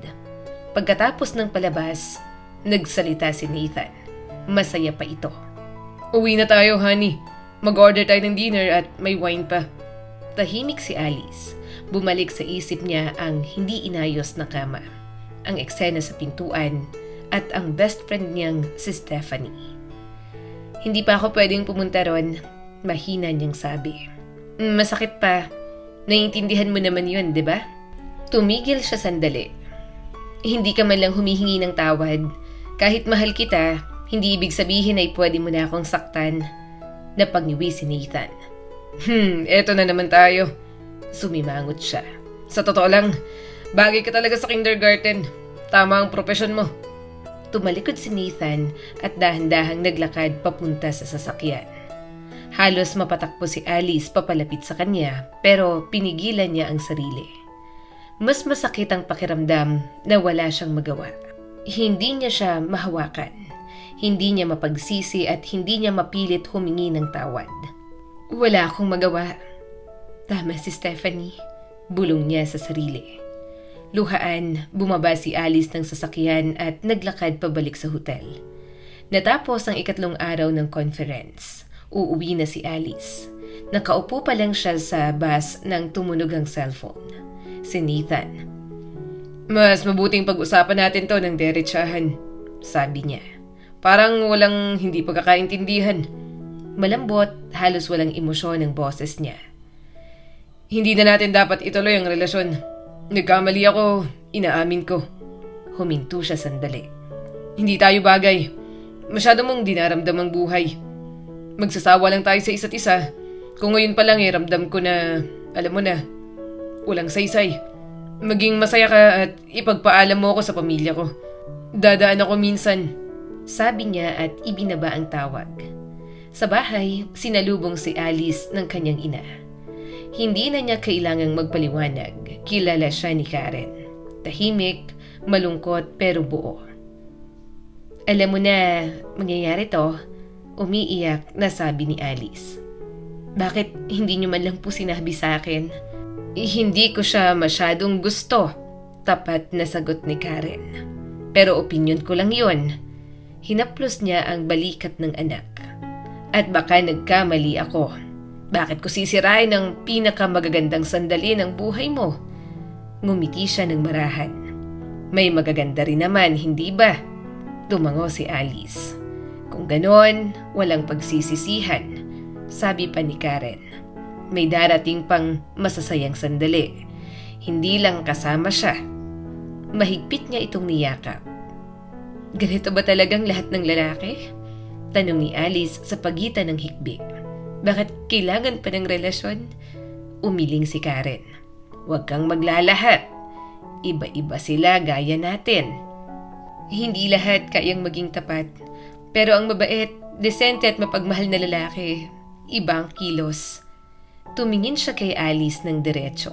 Pagkatapos ng palabas, nagsalita si Nathan. Masaya pa ito. Uwi na tayo, honey. Mag-order tayo ng dinner at may wine pa. Tahimik si Alice. Bumalik sa isip niya ang hindi inayos na kama, ang eksena sa pintuan, at ang best friend niyang si Stephanie. Hindi pa ako pwedeng pumunta ron, mahina niyang sabi. Masakit pa. Naiintindihan mo naman yun, di ba? Tumigil siya sandali. Hindi ka man lang humihingi ng tawad. Kahit mahal kita, hindi ibig sabihin ay pwede mo na akong saktan. Napagniwi si Nathan. Eto na naman tayo. Sumimangot siya. Sa totoo lang, bagay ka talaga sa kindergarten. Tama ang propesyon mo. Tumalikod si Nathan at dahan-dahang naglakad papunta sa sasakyan. Halos mapatakbo si Alice papalapit sa kanya pero pinigilan niya ang sarili. Mas masakit ang pakiramdam na wala siyang magawa. Hindi niya siya mahawakan. Hindi niya mapagsisi at hindi niya mapilit humingi ng tawad. Wala akong magawa. Tama si Stephanie, bulong niya sa sarili. Luhaan, bumaba si Alice ng sasakyan at naglakad pabalik sa hotel. Natapos ang 3 araw ng conference. Uuwi na si Alice. Nakaupo pa lang siya sa bus nang tumunog ang cellphone. Si Nathan. Mas mabuting pag-usapan natin to ng diretsahan, sabi niya. Parang walang hindi pagkakaintindihan. Malambot, halos walang emosyon ang boses niya. Hindi na natin dapat ituloy ang relasyon. Nagkamali ako, inaamin ko. Huminto siya sandali. Hindi tayo bagay. Masyado mong dinaramdam ang buhay. Magsasawa lang tayo sa isa't isa. Kung ngayon pa lang ramdam ko na, alam mo na, walang saysay. Maging masaya ka at ipagpaalam mo ako sa pamilya ko. Dadaan ako minsan. sabi niya at ibinaba ang tawag. Sa bahay, sinalubong si Alice ng kanyang ina. Hindi na niya kailangang magpaliwanag, kilala siya ni Karen. Tahimik, malungkot pero buo. Alam mo na, mangyayari to, umiiyak na sabi ni Alice. Bakit hindi niyo man lang po sinabi sa akin? Hindi ko siya masyadong gusto, tapat na sagot ni Karen. Pero opinyon ko lang yon. Hinaplos niya ang balikat ng anak. At baka nagkamali ako. Bakit ko sisirain ang pinakamagagandang sandali ng buhay mo? Ngumiti siya ng marahan. May magaganda rin naman, hindi ba? Tumango si Alice. Kung ganon, walang pagsisisihan, sabi pa ni Karen. May darating pang masasayang sandali. Hindi lang kasama siya. Mahigpit niya itong niyakap. Ganito ba talagang lahat ng lalaki? Tanong ni Alice sa pagitan ng hikbi. Bakit kailangan pa ng relasyon? Umiling si Karen. Huwag kang maglalahat. Iba-iba sila gaya natin. Hindi lahat kayang maging tapat. Pero ang mabait, desente at mapagmahal na lalaki, ibang kilos. Tumingin siya kay Alice ng diretso.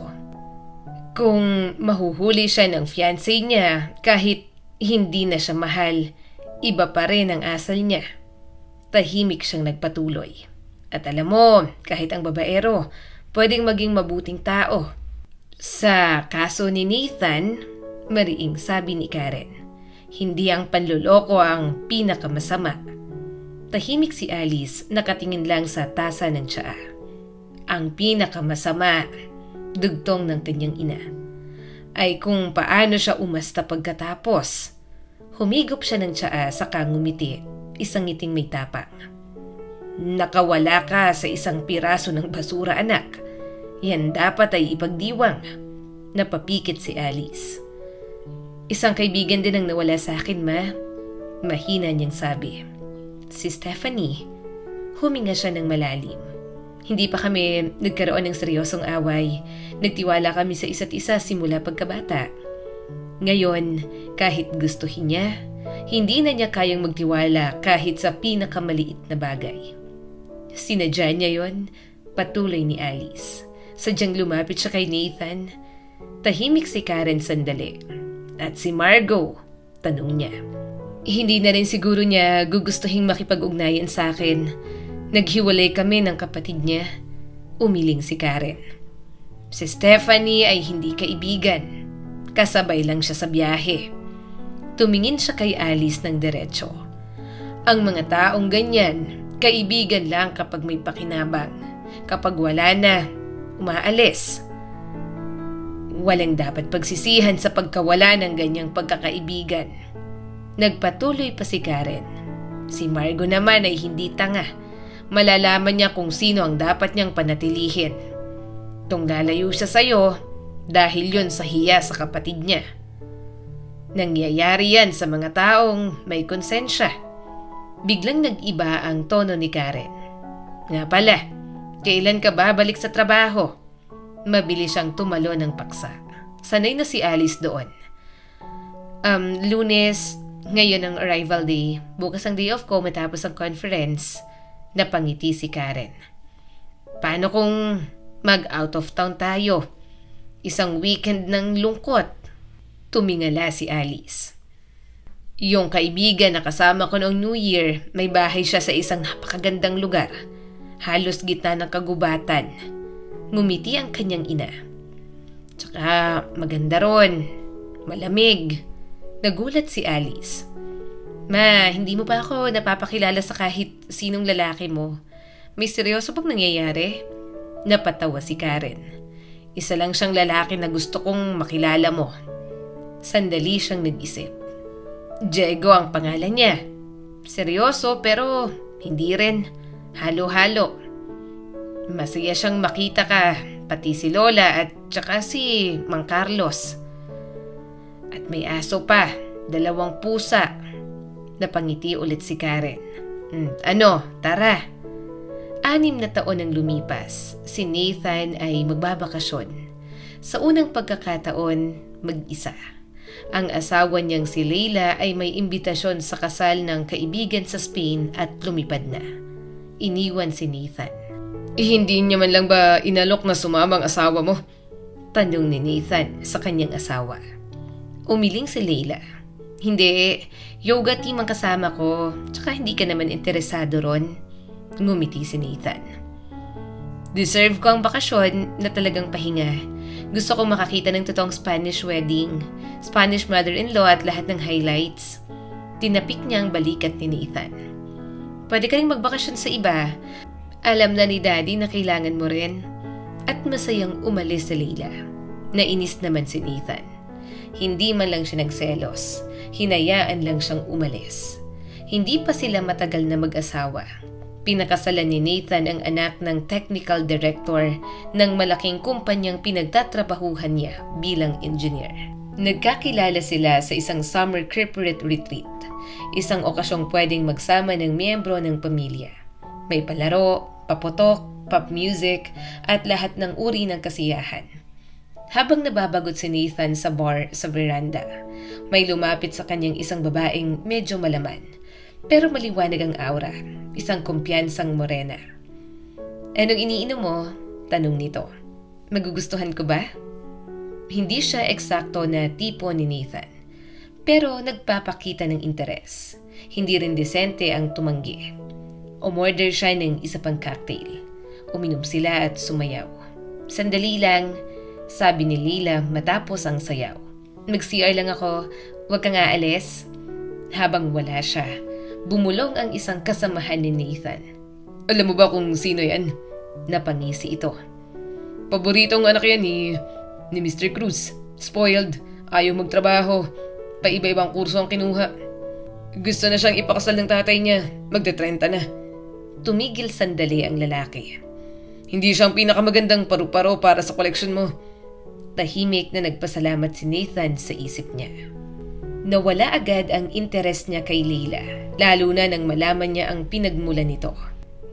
Kung mahuhuli siya ng fiancé niya, kahit hindi na siya mahal, iba pa rin ang asal niya. Tahimik siyang nagpatuloy. At alam mo, kahit ang babaero, pwedeng maging mabuting tao. Sa kaso ni Nathan, mariing sabi ni Karen, hindi ang panloloko ang pinakamasama. Tahimik si Alice, nakatingin lang sa tasa ng tsaa. Ang pinakamasama, dugtong ng kanyang ina, ay kung paano siya umasta pagkatapos. Humigop siya ng tsaa saka ngumiti, isang ngiting may tapang. Nakawala ka sa isang piraso ng basura, anak. Yan dapat ay ipagdiwang. Napapikit si Alice. Isang kaibigan din ang nawala sa akin, ma. Mahina niyang sabi. Si Stephanie. Huminga siya ng malalim. Hindi pa kami nagkaroon ng seryosong away. Nagtiwala kami sa isa't isa simula pagkabata. Ngayon, kahit gustuhin niya, hindi na niya kayang magtiwala kahit sa pinakamaliit na bagay. Sinadya niya yon, patuloy ni Alice. Sadyang lumapit siya kay Nathan. Tahimik si Karen sandali. At si Margot, tanong niya. Hindi na rin siguro niya gugustuhing makipag-ugnayan sa akin. Naghiwalay kami ng kapatid niya. Umiling si Karen. Si Stephanie ay hindi kaibigan. Kasabay lang siya sa biyahe. Tumingin siya kay Alice ng diretso. Ang mga taong ganyan, kaibigan lang kapag may pakinabang. Kapag wala na, umaalis. Walang dapat pagsisihan sa pagkawala ng ganyang pagkakaibigan. Nagpatuloy pa si Karen. Si Margot naman ay hindi tanga. Malalaman niya kung sino ang dapat niyang panatilihin. Kung lalayo siya sa'yo, dahil yun sa hiya sa kapatid niya. Nangyayari yan sa mga taong may konsensya. Biglang nag-iba ang tono ni Karen. Nga pala, kailan ka babalik sa trabaho? Mabilis siyang tumalo ng paksa. Sanay na si Alice doon. Lunes, ngayon ang arrival day. Bukas ang day off ko matapos ang conference. Napangiti si Karen. Paano kung mag-out of town tayo? Isang weekend ng lungkot. Tumingala si Alice. Yung kaibigan na kasama ko noong New Year, may bahay siya sa isang napakagandang lugar. Halos gitna ng kagubatan. Ngumiti ang kanyang ina. Tsaka maganda ron. Malamig. Nagulat si Alice. Ma, hindi mo pa ako napapakilala sa kahit sinong lalaki mo. May seryoso bang nangyayari? Napatawa si Karen. Isa lang siyang lalaki na gusto kong makilala mo. Sandali siyang nag-isip. Diego ang pangalan niya. Seryoso pero hindi rin. Halo-halo. Masaya siyang makita ka, pati si Lola at tsaka si Mang Carlos. At may aso pa, 2 pusa. Napangiti ulit si Karen. Ano, tara. 6 na taon ang lumipas. Si Nathan ay magbabakasyon. Sa unang pagkakataon, mag-isa. Ang asawa niyang si Leila ay may imbitasyon sa kasal ng kaibigan sa Spain at lumipad na. Iniwan si Nathan. Hindi niya man lang ba inalok na sumama ang asawa mo? Tanong ni Nathan sa kanyang asawa. Umiling si Leila. Hindi, yoga team ang kasama ko, tsaka hindi ka naman interesado ron. Ngumiti si Nathan. Deserve ko ang bakasyon na talagang pahinga. Gusto kong makakita ng totoong Spanish wedding, Spanish mother-in-law at lahat ng highlights. Tinapik niya ang balikat ni Nathan. Pwede ka rin magbakasyon sa iba. Alam na ni Daddy na kailangan mo rin. At masayang umalis si Leila. Nainis naman si Nathan. Hindi man lang siya nagselos. Hinayaan lang siyang umalis. Hindi pa sila matagal na mag-asawa. Pinakasalan ni Nathan ang anak ng technical director ng malaking kumpanyang pinagtatrabahuhan niya bilang engineer. Nagkakilala sila sa isang summer corporate retreat, isang okasyong pwedeng magsama ng miyembro ng pamilya. May palaro, paputok, pop music, at lahat ng uri ng kasiyahan. Habang nababagot si Nathan sa bar sa veranda, may lumapit sa kanyang isang babaeng medyo malaman, pero maliwanag ang aura, isang kumpiyansang morena. Anong iniinom mo? Tanong nito. Magugustuhan ko ba? Hindi siya eksakto na tipo ni Nathan, pero nagpapakita ng interes. Hindi rin desente ang tumanggi. Umorder siya ng isa pang cocktail. Uminom sila at sumayaw. Sandali lang, sabi ni Leila matapos ang sayaw. Mag-CR lang ako, huwag kang aalis. Habang wala siya, bumulong ang isang kasamahan ni Nathan. Alam mo ba kung sino yan? Napangisi ito. Paboritong anak yan ni Mr. Cruz. Spoiled, ayaw magtrabaho. Paiba-ibang kurso ang kinuha. Gusto na siyang ipakasal ng tatay niya. Magte-30 na. Tumigil sandali ang lalaki. Hindi siyang pinakamagandang paru-paro para sa koleksyon mo. Tahimik na nagpasalamat si Nathan sa isip niya. Nawala agad ang interes niya kay Leila, lalo na nang malaman niya ang pinagmulan nito.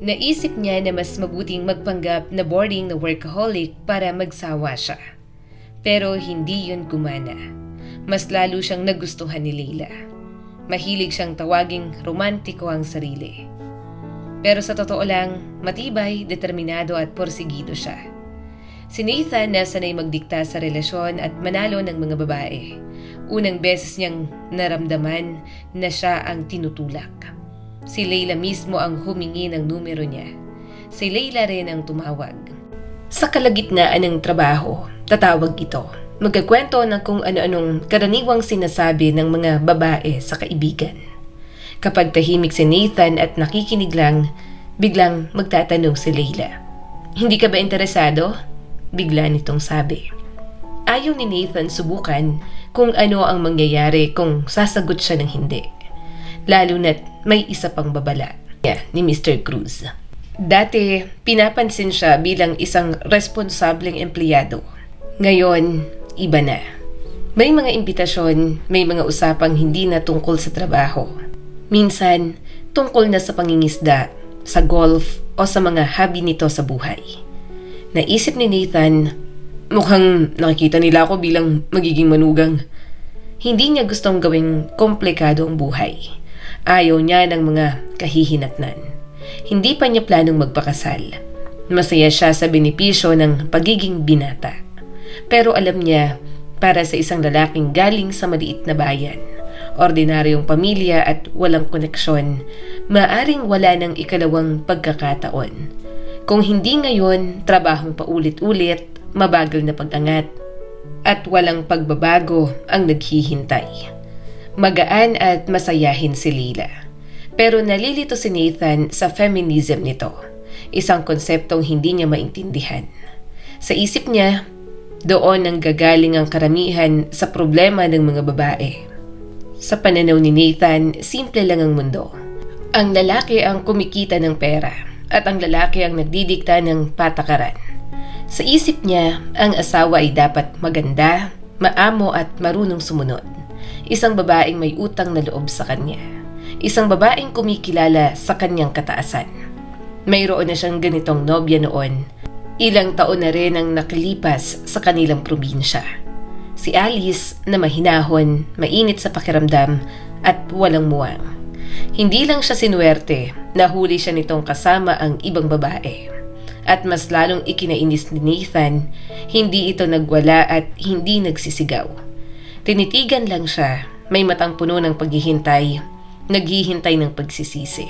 Naisip niya na mas mabuting magpanggap na boring na workaholic para magsawa siya. Pero hindi yun gumana. Mas lalo siyang nagustuhan ni Leila. Mahilig siyang tawaging romantiko ang sarili. Pero sa totoo lang, matibay, determinado at porsigido siya. Si Nathan na sanay magdikta sa relasyon at manalo ng mga babae. Unang beses niyang naramdaman na siya ang tinutulak. Si Leila mismo ang humingi ng numero niya. Si Leila rin ang tumawag. Sa kalagitnaan ng trabaho, tatawag ito. Magkakwento ng kung ano-anong karaniwang sinasabi ng mga babae sa kaibigan. Kapag tahimik si Nathan at nakikinig lang, biglang magtatanong si Leila. Hindi ka ba interesado? Bigla nitong sabi. Ayaw ni Nathan subukan kung ano ang mangyayari kung sasagot siya ng hindi. Lalo na't may isa pang babala ni Mr. Cruz. Dati, pinapansin siya bilang isang responsableng empleyado. Ngayon, iba na. May mga imbitasyon, may mga usapang hindi na tungkol sa trabaho. Minsan, tungkol na sa pangingisda, sa golf o sa mga hobby nito sa buhay. Naisip ni Nathan, mukhang nakikita nila ako bilang magiging manugang. Hindi niya gustong gawing komplikado ang buhay. Ayaw niya ng mga kahihinatnan. Hindi pa niya planong magpakasal. Masaya siya sa benepisyo ng pagiging binata. Pero alam niya, para sa isang lalaking galing sa maliit na bayan, ordinaryong pamilya at walang koneksyon, maaring wala ng ikalawang pagkakataon. Kung hindi ngayon, trabahong paulit-ulit, mabagal na pag-angat, at walang pagbabago ang naghihintay. Magaan at masayahin si Leila. Pero nalilito si Nathan sa feminism nito, isang konseptong hindi niya maintindihan. Sa isip niya, doon ang gagaling ang karamihan sa problema ng mga babae. Sa pananaw ni Nathan, simple lang ang mundo. Ang lalaki ang kumikita ng pera at ang lalaki ang nagdidikta ng patakaran. Sa isip niya, ang asawa ay dapat maganda, maamo at marunong sumunod. Isang babaeng may utang na loob sa kanya. Isang babaeng kumikilala sa kanyang kataasan. Mayroon na siyang ganitong nobya noon. Ilang taon na rin ang nakalipas sa kanilang probinsya. Si Alice na mahinahon, mainit sa pakiramdam at walang muwang. Hindi lang siya sinuwerte, nahuli siya nitong kasama ang ibang babae. At mas lalong ikinainis ni Nathan, hindi ito nagwala at hindi nagsisigaw. Tinitigan lang siya, may matang puno ng paghihintay, naghihintay ng pagsisisi.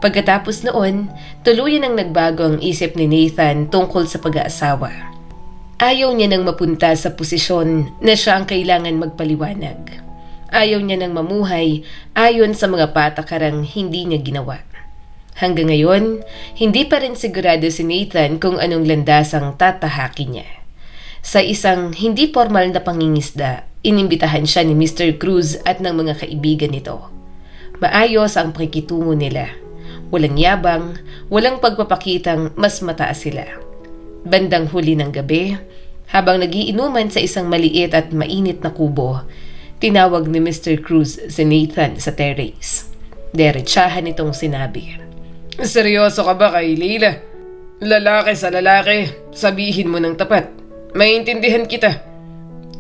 Pagkatapos noon, tuluyan ang nagbago ang isip ni Nathan tungkol sa pag-aasawa. Ayaw niya nang mapunta sa posisyon na siya ang kailangan magpaliwanag. Ayaw niya nang mamuhay ayon sa mga patakarang hindi niya ginawa. Hanggang ngayon, hindi pa rin sigurado si Nathan kung anong landasang tatahakin niya. Sa isang hindi formal na pangingisda, inimbitahan siya ni Mr. Cruz at ng mga kaibigan nito. Maayos ang pakikitungo nila. Walang yabang, walang pagpapakitang mas mataas sila. Bandang huli ng gabi, habang nagiinuman sa isang maliit at mainit na kubo, tinawag ni Mr. Cruz si Nathan sa terrace. Diretsahan itong sinabi, Seryoso ka ba kay Leila? Lalaki sa lalaki, sabihin mo ng tapat. Maintindihan kita.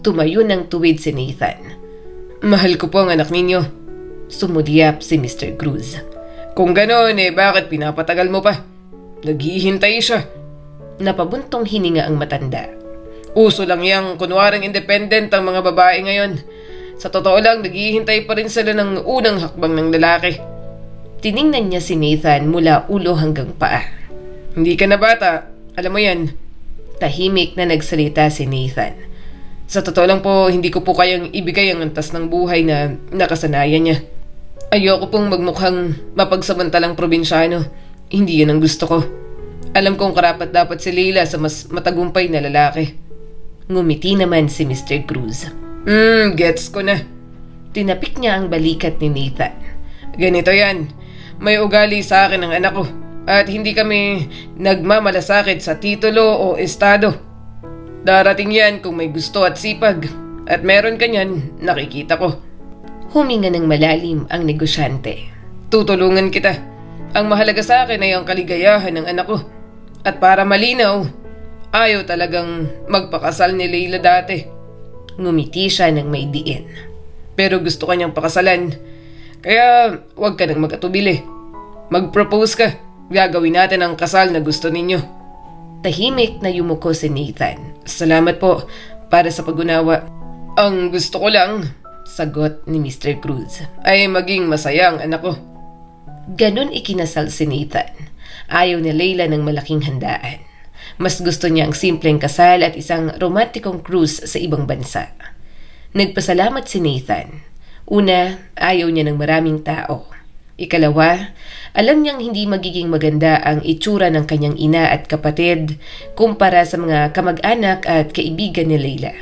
Tumayo ng tuwid si Nathan. Mahal ko po ang anak ninyo. Sumulyap si Mr. Cruz. Kung gano'n bakit pinapatagal mo pa? Naghihintay siya. Napabuntong hininga ang matanda. Uso lang yang kunwaring independent ang mga babae ngayon. Sa totoo lang, naghihintay pa rin sila ng unang hakbang ng lalaki. Tiningnan niya si Nathan mula ulo hanggang paa. Hindi ka na bata, alam mo yan. Tahimik na nagsalita si Nathan. Sa totoo lang po, hindi ko po kayang ibigay ang antas ng buhay na nakasanayan niya. Ayoko pong magmukhang mapagsamantalang probinsyano. Hindi yan ang gusto ko. Alam kong karapat dapat si Leila sa mas matagumpay na lalaki. Ngumiti naman si Mr. Cruz. Gets ko na. Tinapik niya ang balikat ni Nathan. Ganito yan. May ugali sa akin ang anak ko. At hindi kami nagmamalasakit sa titulo o estado. Darating yan kung may gusto at sipag. At meron ka niyan, nakikita ko. Huminga ng malalim ang negosyante. Tutulungan kita. Ang mahalaga sa akin ay ang kaligayahan ng anak ko. At para malinaw, ayaw talagang magpakasal ni Leila dati. Ngumiti siya ng may diin. Pero gusto kanyang pakasalan. Kaya huwag ka nang mag-atubili. Mag-propose ka. Gagawin natin ang kasal na gusto ninyo. Tahimik na yumuko si Nathan. Salamat po para sa pag-unawa. Ang gusto ko lang, sagot ni Mr. Cruz, ay maging masaya ang anak ko. Ganon ikinasal si Nathan. Ayaw ni Leila ng malaking handaan. Mas gusto niya ang simpleng kasal at isang romantikong cruise sa ibang bansa. Nagpasalamat si Nathan. Una, ayaw niya ng maraming tao. Ikalawa, alam niyang hindi magiging maganda ang itsura ng kanyang ina at kapatid kumpara sa mga kamag-anak at kaibigan ni Leila.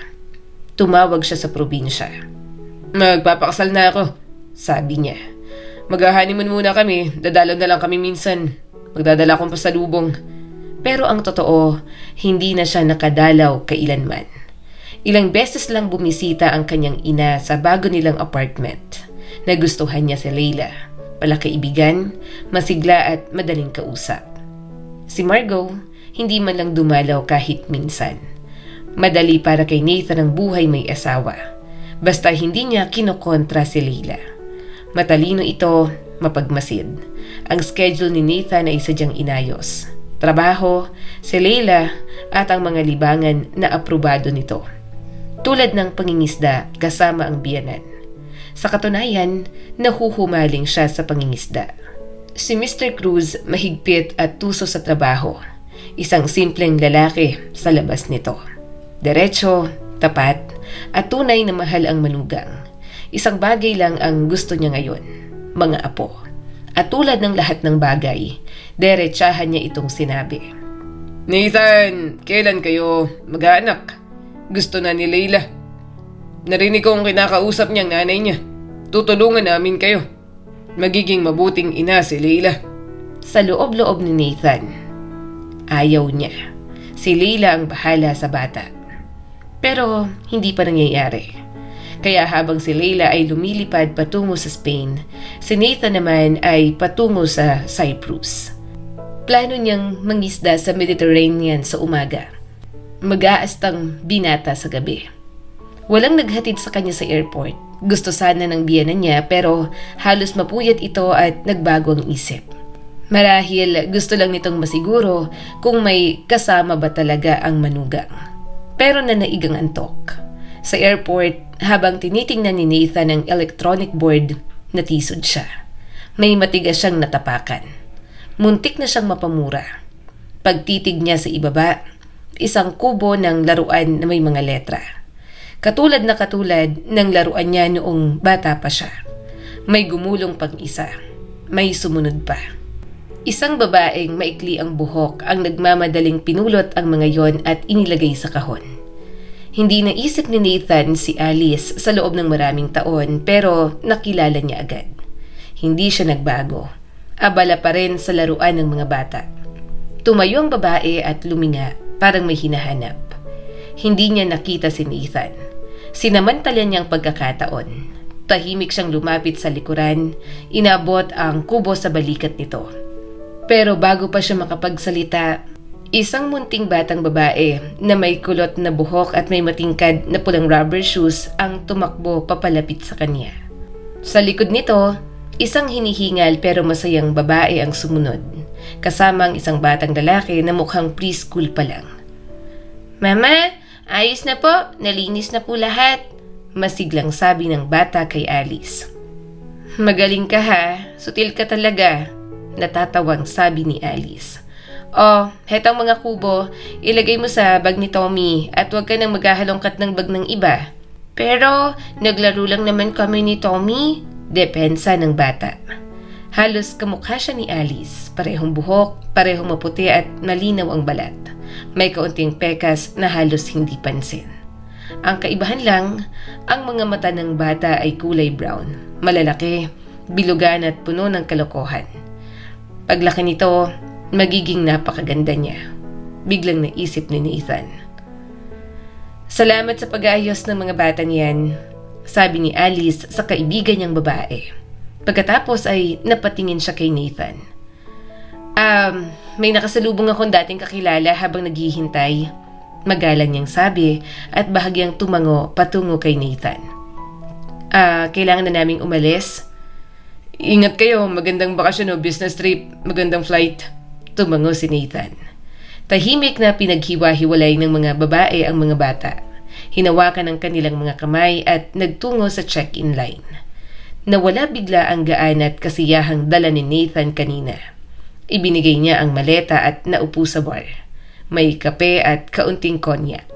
Tumawag siya sa probinsya. Magpapakasal na ako, sabi niya. Mag-honeymoon muna kami, dadalaw na lang kami minsan. Magdadala akong pasalubong. Pero ang totoo, hindi na siya nakadalaw kailanman. Ilang beses lang bumisita ang kanyang ina sa bago nilang apartment. Nagustuhan niya si Leila, palakaibigan, masigla at madaling kausap. Si Margot, hindi man lang dumalaw kahit minsan. Madali para kay Nathan ang buhay may asawa. Basta hindi niya kinokontra si Leila. Matalino ito, mapagmasid. Ang schedule ni Nathan ay sadyang inayos. Trabaho, si Leila at ang mga libangan na aprobado nito. Tulad ng pangingisda kasama ang biyanan. Sa katunayan, nahuhumaling siya sa pangingisda. Si Mr. Cruz mahigpit at tuso sa trabaho. Isang simpleng lalaki sa labas nito. Diretso, tapat, at tunay na mahal ang manugang. Isang bagay lang ang gusto niya ngayon, mga apo. At tulad ng lahat ng bagay, diretsahan niya itong sinabi. Nathan, kailan kayo mag-aanak? Gusto na ni Leila. Narinig kong kinakausap niyang nanay niya. Tutulungan namin kayo. Magiging mabuting ina si Leila. Sa loob-loob ni Nathan, ayaw niya. Si Leila ang bahala sa bata. Pero hindi pa nangyayari. Kaya habang si Leila ay lumilipad patungo sa Spain, si Nathan naman ay patungo sa Cyprus. Plano niyang mangisda sa Mediterranean sa umaga. Mag-aastang binata sa gabi. Walang naghatid sa kanya sa airport. Gusto sana ng biyenan niya pero halos mapuyat ito at nagbago ang isip. Marahil gusto lang nitong masiguro kung may kasama ba talaga ang manugang. Pero nanaigang antok. Sa airport, habang tinitingnan ni Nathan ang electronic board, natisod siya. May matigas siyang natapakan. Muntik na siyang mapamura. Pagtitig niya sa ibaba, isang kubo ng laruan na may mga letra. Katulad ng laruan niya noong bata pa siya. May gumulong pang isa. May sumunod pa. Isang babaeng maikli ang buhok ang nagmamadaling pinulot ang mga yon at inilagay sa kahon. Hindi naisip ni Nathan si Alice sa loob ng maraming taon pero nakilala niya agad. Hindi siya nagbago. Abala pa rin sa laruan ng mga bata. Tumayo ang babae at luminga parang may hinahanap. Hindi niya nakita si Nathan. Sinamantala niyang pagkakataon. Tahimik siyang lumapit sa likuran, inabot ang kubo sa balikat nito. Pero bago pa siya makapagsalita, isang munting batang babae na may kulot na buhok at may matingkad na pulang rubber shoes ang tumakbo papalapit sa kanya. Sa likod nito, isang hinihingal pero masayang babae ang sumunod, kasama ang isang batang lalaki na mukhang preschool pa lang. "Mama, ayos na po, nalinis na po lahat," masiglang sabi ng bata kay Alice. "Magaling ka ha, sutil ka talaga," natatawang sabi ni Alice. "Oh, hetang mga kubo, ilagay mo sa bag ni Tommy at huwag ka nang maghahalongkat ng bag ng iba." "Pero, naglaro lang naman kami ni Tommy," depensa ng bata. Halos kamukha siya ni Alice, parehong buhok, parehong maputi at malinaw ang balat. May kaunting pekas na halos hindi pansin. Ang kaibahan lang, ang mga mata ng bata ay kulay brown, malalaki, bilugan at puno ng kalokohan. Paglaki nito, magiging napakaganda niya. Biglang naisip ni Nathan. "Salamat sa pag-aayos ng mga bata niyan," sabi ni Alice sa kaibigan niyang babae. Pagkatapos ay napatingin siya kay Nathan. May nakasalubong akong dating kakilala habang naghihintay," magalang niyang sabi at bahagyang tumango patungo kay Nathan. Kailangan na naming umalis?" "Ingat kayo, magandang bakasyon o business trip, magandang flight," tumango si Nathan. Tahimik na pinaghiwa-hiwalay ng mga babae ang mga bata. Hinawakan ang kanilang mga kamay at nagtungo sa check-in line. Nawala bigla ang gaan at kasiyahang dala ni Nathan kanina. Ibinigay niya ang maleta at naupo sa bar. May kape at kaunting konyak.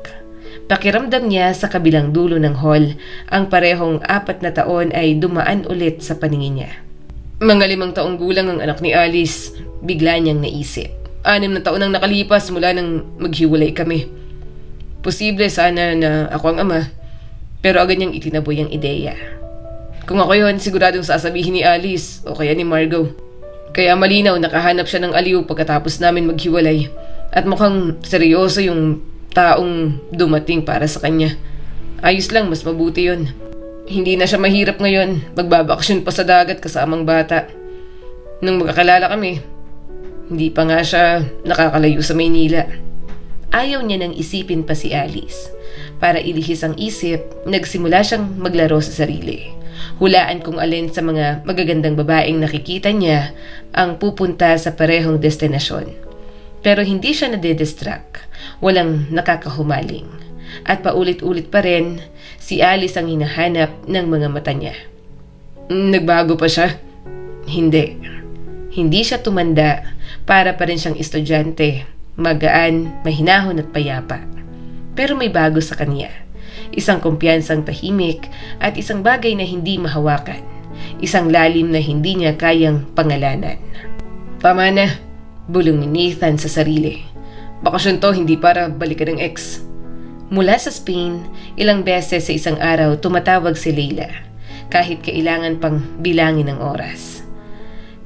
Pakiramdam niya sa kabilang dulo ng hall, ang parehong 4 na taon ay dumaan ulit sa paningin niya. Mga 5 taong gulang ang anak ni Alice, bigla niyang naisip. 6 na taon ang nakalipas mula nang maghiwalay kami. Posible sana na ako ang ama, pero agad niyang itinaboy ang ideya. Kung ako yun, siguradong sasabihin ni Alice o kaya ni Margot. Kaya malinaw nakahanap siya ng aliw pagkatapos namin maghiwalay at mukhang seryoso yung taong dumating para sa kanya. Ayos lang, mas mabuti yun. Hindi na siya mahirap ngayon, magbabakasyon pa sa dagat kasamang bata. Nung magkakalala kami, hindi pa nga siya nakakalayo sa Maynila. Ayaw niya nang isipin pa si Alice. Para ilihis ang isip, nagsimula siyang maglaro sa sarili. Hulaan kung alin sa mga magagandang babaeng nakikita niya ang pupunta sa parehong destinasyon. Pero hindi siya nade-distract, walang nakakahumaling. At paulit-ulit pa rin, si Alice ang hinahanap ng mga mata niya. Nagbago pa siya? Hindi. Hindi siya tumanda, para pa rin siyang estudyante, magaan, mahinahon at payapa. Pero may bago sa kanya. Isang kumpiyansang tahimik at isang bagay na hindi mahawakan. Isang lalim na hindi niya kayang pangalanan. Tama na, bulong ni Nathan sa sarili. Bakasyon to, hindi para balikan ng ex. Mula sa Spain, ilang beses sa isang araw tumatawag si Leila, kahit kailangan pang bilangin ang oras.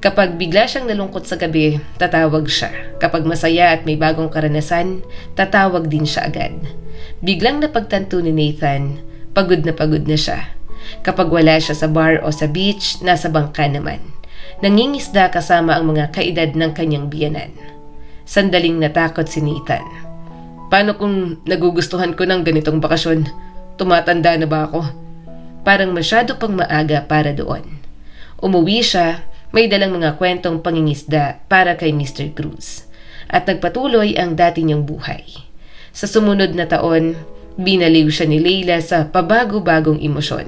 Kapag bigla siyang nalungkot sa gabi, tatawag siya. Kapag masaya at may bagong karanasan, tatawag din siya agad. Biglang napagtanto ni Nathan, pagod na siya. Kapag wala siya sa bar o sa beach, nasa bangka naman. Nangingisda kasama ang mga kaedad ng kanyang biyenan. Sandaling natakot si Nathan. Paano kung nagugustuhan ko ng ganitong bakasyon? Tumatanda na ba ako? Parang masyado pang maaga para doon. Umuwi siya, may dalang mga kwentong pangingisda para kay Mr. Cruz. At nagpatuloy ang dati niyang buhay. Sa sumunod na taon, binaliw siya ni Leila sa pabago-bagong emosyon.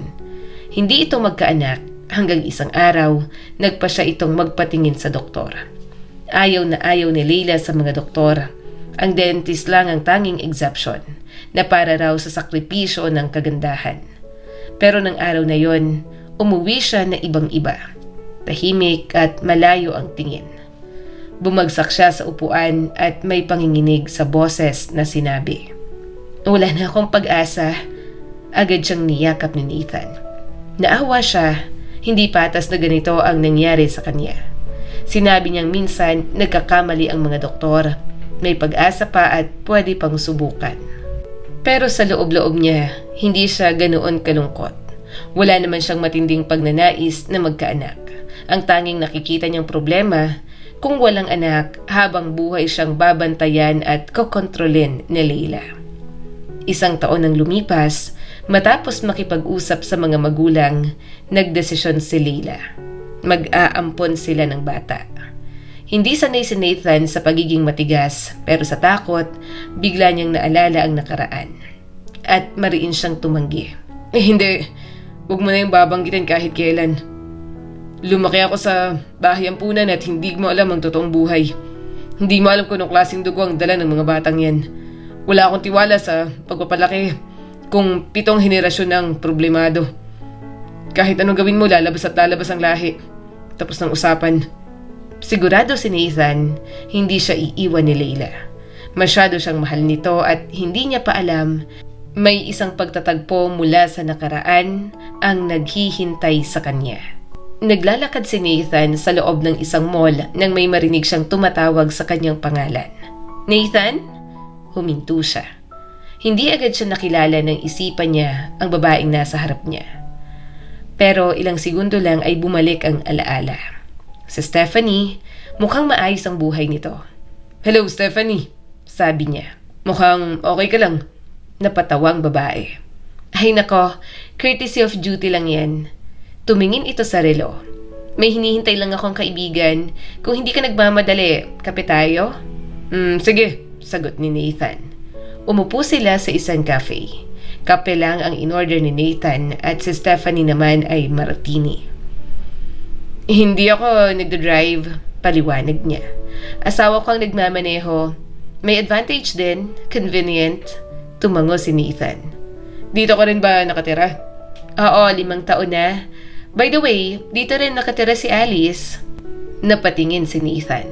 Hindi ito magkaanak hanggang isang araw, nagpa siya itong magpatingin sa doktor. Ayaw na ayaw ni Leila sa mga doktor. Ang dentist lang ang tanging exception na para raw sa sakripisyo ng kagandahan. Pero ng araw na yon, umuwi siya na ibang-iba. Tahimik at malayo ang tingin. Bumagsak siya sa upuan at may panginginig sa boses na sinabi, "Wala na akong pag-asa." Agad siyang niyakap ni Nathan. Naawa siya, hindi patas na ganito ang nangyari sa kanya. Sinabi niyang minsan nagkakamali ang mga doktor, may pag-asa pa at pwede pang subukan. Pero sa loob-loob niya, hindi siya ganoon kalungkot. Wala naman siyang matinding pagnanais na magkaanak. Ang tanging nakikita niyang problema, kung walang anak habang buhay siyang babantayan at kokontrolin ni Leila. Isang taon ang lumipas, matapos makipag-usap sa mga magulang, nagdesisyon si Leila. Mag-aampon sila ng bata. Hindi sanay si Nathan sa pagiging matigas, pero sa takot, bigla niyang naalala ang nakaraan. At mariin siyang tumanggi. Hindi. Huwag mo na yung babanggitin kahit kailan. Lumaki ako sa bahay ampunan at hindi mo alam ang totoong buhay. Hindi mo alam kung anong klaseng dugo ang dala ng mga batang yan. Wala akong tiwala sa pagpapalaki kung 7 henerasyon ng problemado. Kahit anong gawin mo, lalabas at lalabas ang lahi. Tapos ng usapan. Sigurado si Nathan, hindi siya iiwan ni Leila. Masyado siyang mahal nito at hindi niya pa alam may isang pagtatagpo mula sa nakaraan ang naghihintay sa kanya. Naglalakad si Nathan sa loob ng isang mall nang may marinig siyang tumatawag sa kanyang pangalan. "Nathan?" Huminto siya. Hindi agad siya nakilala ng isipan niya ang babaeng nasa harap niya. Pero ilang segundo lang ay bumalik ang alaala. Si Stephanie, mukhang maayos ang buhay nito. "Hello, Stephanie," sabi niya. "Mukhang okay ka lang." Napatawang babae. "Ay nako, courtesy of duty lang yan." Tumingin ito sa relo. "May hinihintay lang akong kaibigan. Kung hindi ka nagmamadali, kape tayo?" Sige," sagot ni Nathan. Umupo sila sa isang cafe. Kape lang ang in-order ni Nathan at si Stephanie naman ay martini. "Hindi ako nagdadrive," paliwanag niya. "Asawa ko ang nagmamaneho. May advantage din, convenient." Tumango si Nathan. "Dito ka rin ba nakatira?" "Oo, 5 taon na. By the way, dito rin nakatira si Alice." Napatingin si Nathan.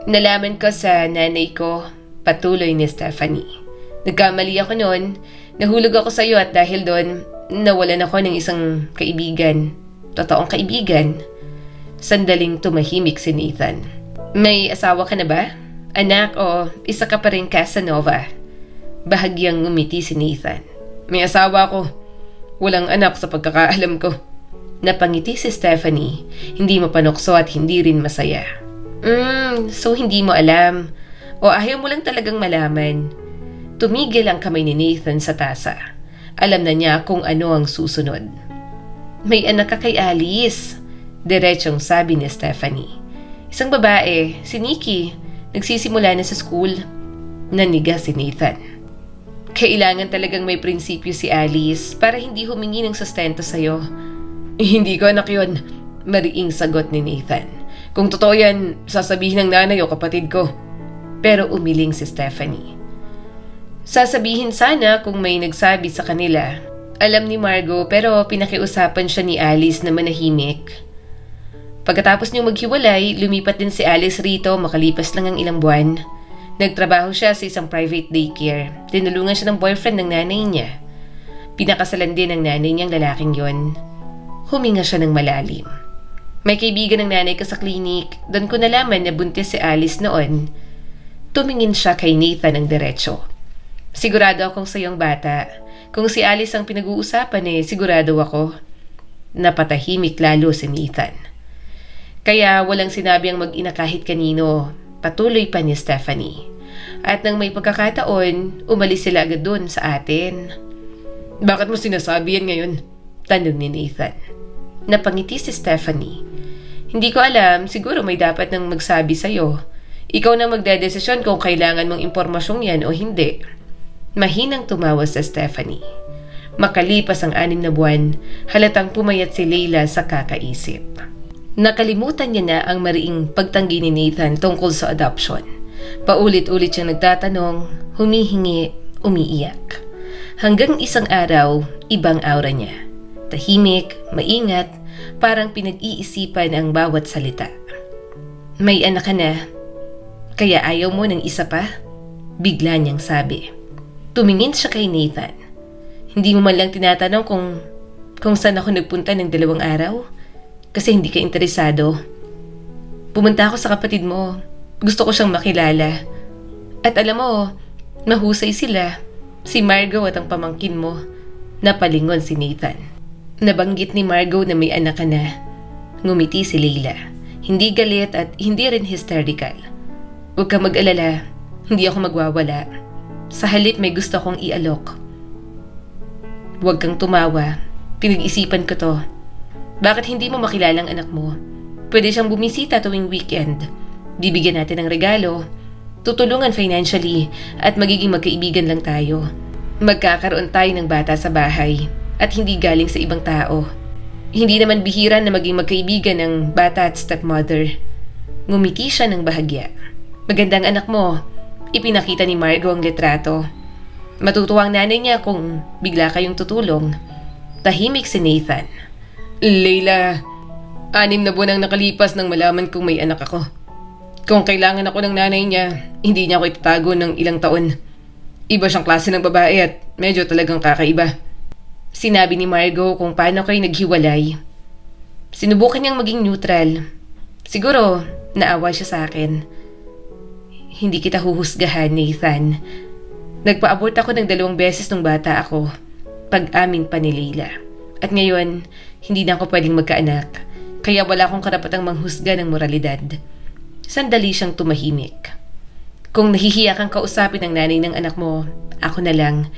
"Nalaman ko sa nanay ko," patuloy ni Stephanie. "Nagkamali ako noon. Nahulog ako sa iyo at dahil doon, nawalan ako ng isang kaibigan. Totoong kaibigan." Sandaling tumahimik si Nathan. "May asawa ka na ba? Anak o isa ka pa rin Casanova?" Bahagyang ngumiti si Nathan. "May asawa ko. Walang anak sa pagkakaalam ko." Napangiti si Stephanie, hindi mapanukso at hindi rin masaya. So hindi mo alam o ayaw mo lang talagang malaman." Tumigil ang kamay ni Nathan sa tasa. Alam na niya kung ano ang susunod. "May anak ka kay Alice," diretsong sabi ni Stephanie. "Isang babae, si Nikki, nagsisimula na sa school." Naniga si Nathan. "Kailangan talagang may prinsipyo si Alice para hindi humingi ng sustento sa'yo." "Hindi ko anak yun," mariing sagot ni Nathan. "Kung totoo yan, sasabihin ng nanay o kapatid ko." Pero umiling si Stephanie. Sasabihin sana kung may nagsabi sa kanila. Alam ni Margo pero pinakiusapan siya ni Alice na manahimik. Pagkatapos niyong maghiwalay, lumipat din si Alice rito makalipas lang ang ilang buwan. Nagtrabaho siya sa isang private daycare. Tinulungan siya ng boyfriend ng nanay niya. Pinakasalan din ng nanay niyang lalaking yon. Huminga siya ng malalim. "May kaibigan ng nanay ko sa klinik. Doon ko nalaman na buntis si Alice noon." Tumingin siya kay Nathan ng diretsyo. "Sigurado akong sa iyong bata. Kung si Alice ang pinag-uusapan sigurado ako." Napatahimik lalo si Nathan. "Kaya walang sinabi ang mag-ina kahit kanino." Patuloy pa ni Stephanie. "At nang may pagkakataon, umalis sila agad doon sa atin." Bakit mo sinasabi yan ngayon? Tanong ni Nathan. Napangiti si Stephanie. Hindi ko alam, siguro may dapat nang magsabi sa'yo. Ikaw na magdedesisyon kung kailangan mong impormasyong yan o hindi. Mahinang tumawa sa Stephanie. Makalipas ang 6 na buwan, halatang pumayat si Leila sa kakaisip. Nakalimutan niya na ang mariing pagtanggi ni Nathan tungkol sa adoption. Paulit-ulit siyang nagtatanong, humihingi, umiiyak. Hanggang isang araw, ibang aura niya. Tahimik, maingat, parang pinag-iisipan ang bawat salita. May anak ka na, kaya ayaw mo ng isa pa? Bigla niyang sabi. Tumingin siya kay Nathan. Hindi mo man lang tinatanong kung saan ako nagpunta ng 2 araw? Kasi hindi ka interesado. Pumunta ako sa kapatid mo. Gusto ko siyang makilala. At alam mo, mahusay sila. Si Margot at ang pamangkin mo. Napalingon si Nathan. Nabanggit ni Margot na may anak ka na. Ngumiti si Leila. Hindi galit at hindi rin hysterical. Huwag ka mag-alala. Hindi ako magwawala. Sa halip may gusto kong ialok. Huwag kang tumawa. Pinag-isipan ko to. Bakit hindi mo makilalang anak mo? Pwede siyang bumisita tuwing weekend. Bibigyan natin ng regalo. Tutulungan financially at magiging magkaibigan lang tayo. Magkakaroon tayo ng bata sa bahay at hindi galing sa ibang tao. Hindi naman bihira na maging magkaibigan ng bata at stepmother. Ngumiti siya ng bahagya. Magandang anak mo. Ipinakita ni Margot ang litrato. Matutuwa ang nanay niya kung bigla kayong tutulong. Tahimik si Nathan. Leila, 6 na buwan ang nakalipas nang malaman kong may anak ako. Kung kailangan ako ng nanay niya, hindi niya ako itatago ng ilang taon. Iba siyang klase ng babae at medyo talagang kakaiba. Sinabi ni Margot kung paano kayo naghiwalay. Sinubukan niyang maging neutral. Siguro, naawa siya sa akin. Hindi kita huhusgahan, Nathan. Nagpa-abort ako ng 2 beses nung bata ako. Pag-amin pa ni Leila. At ngayon, hindi na ako pwedeng magkaanak. Kaya wala akong karapatang manghusga ng moralidad. Sandali siyang tumahimik. Kung nahihiya kang kausapin ang nanay ng anak mo, ako na lang.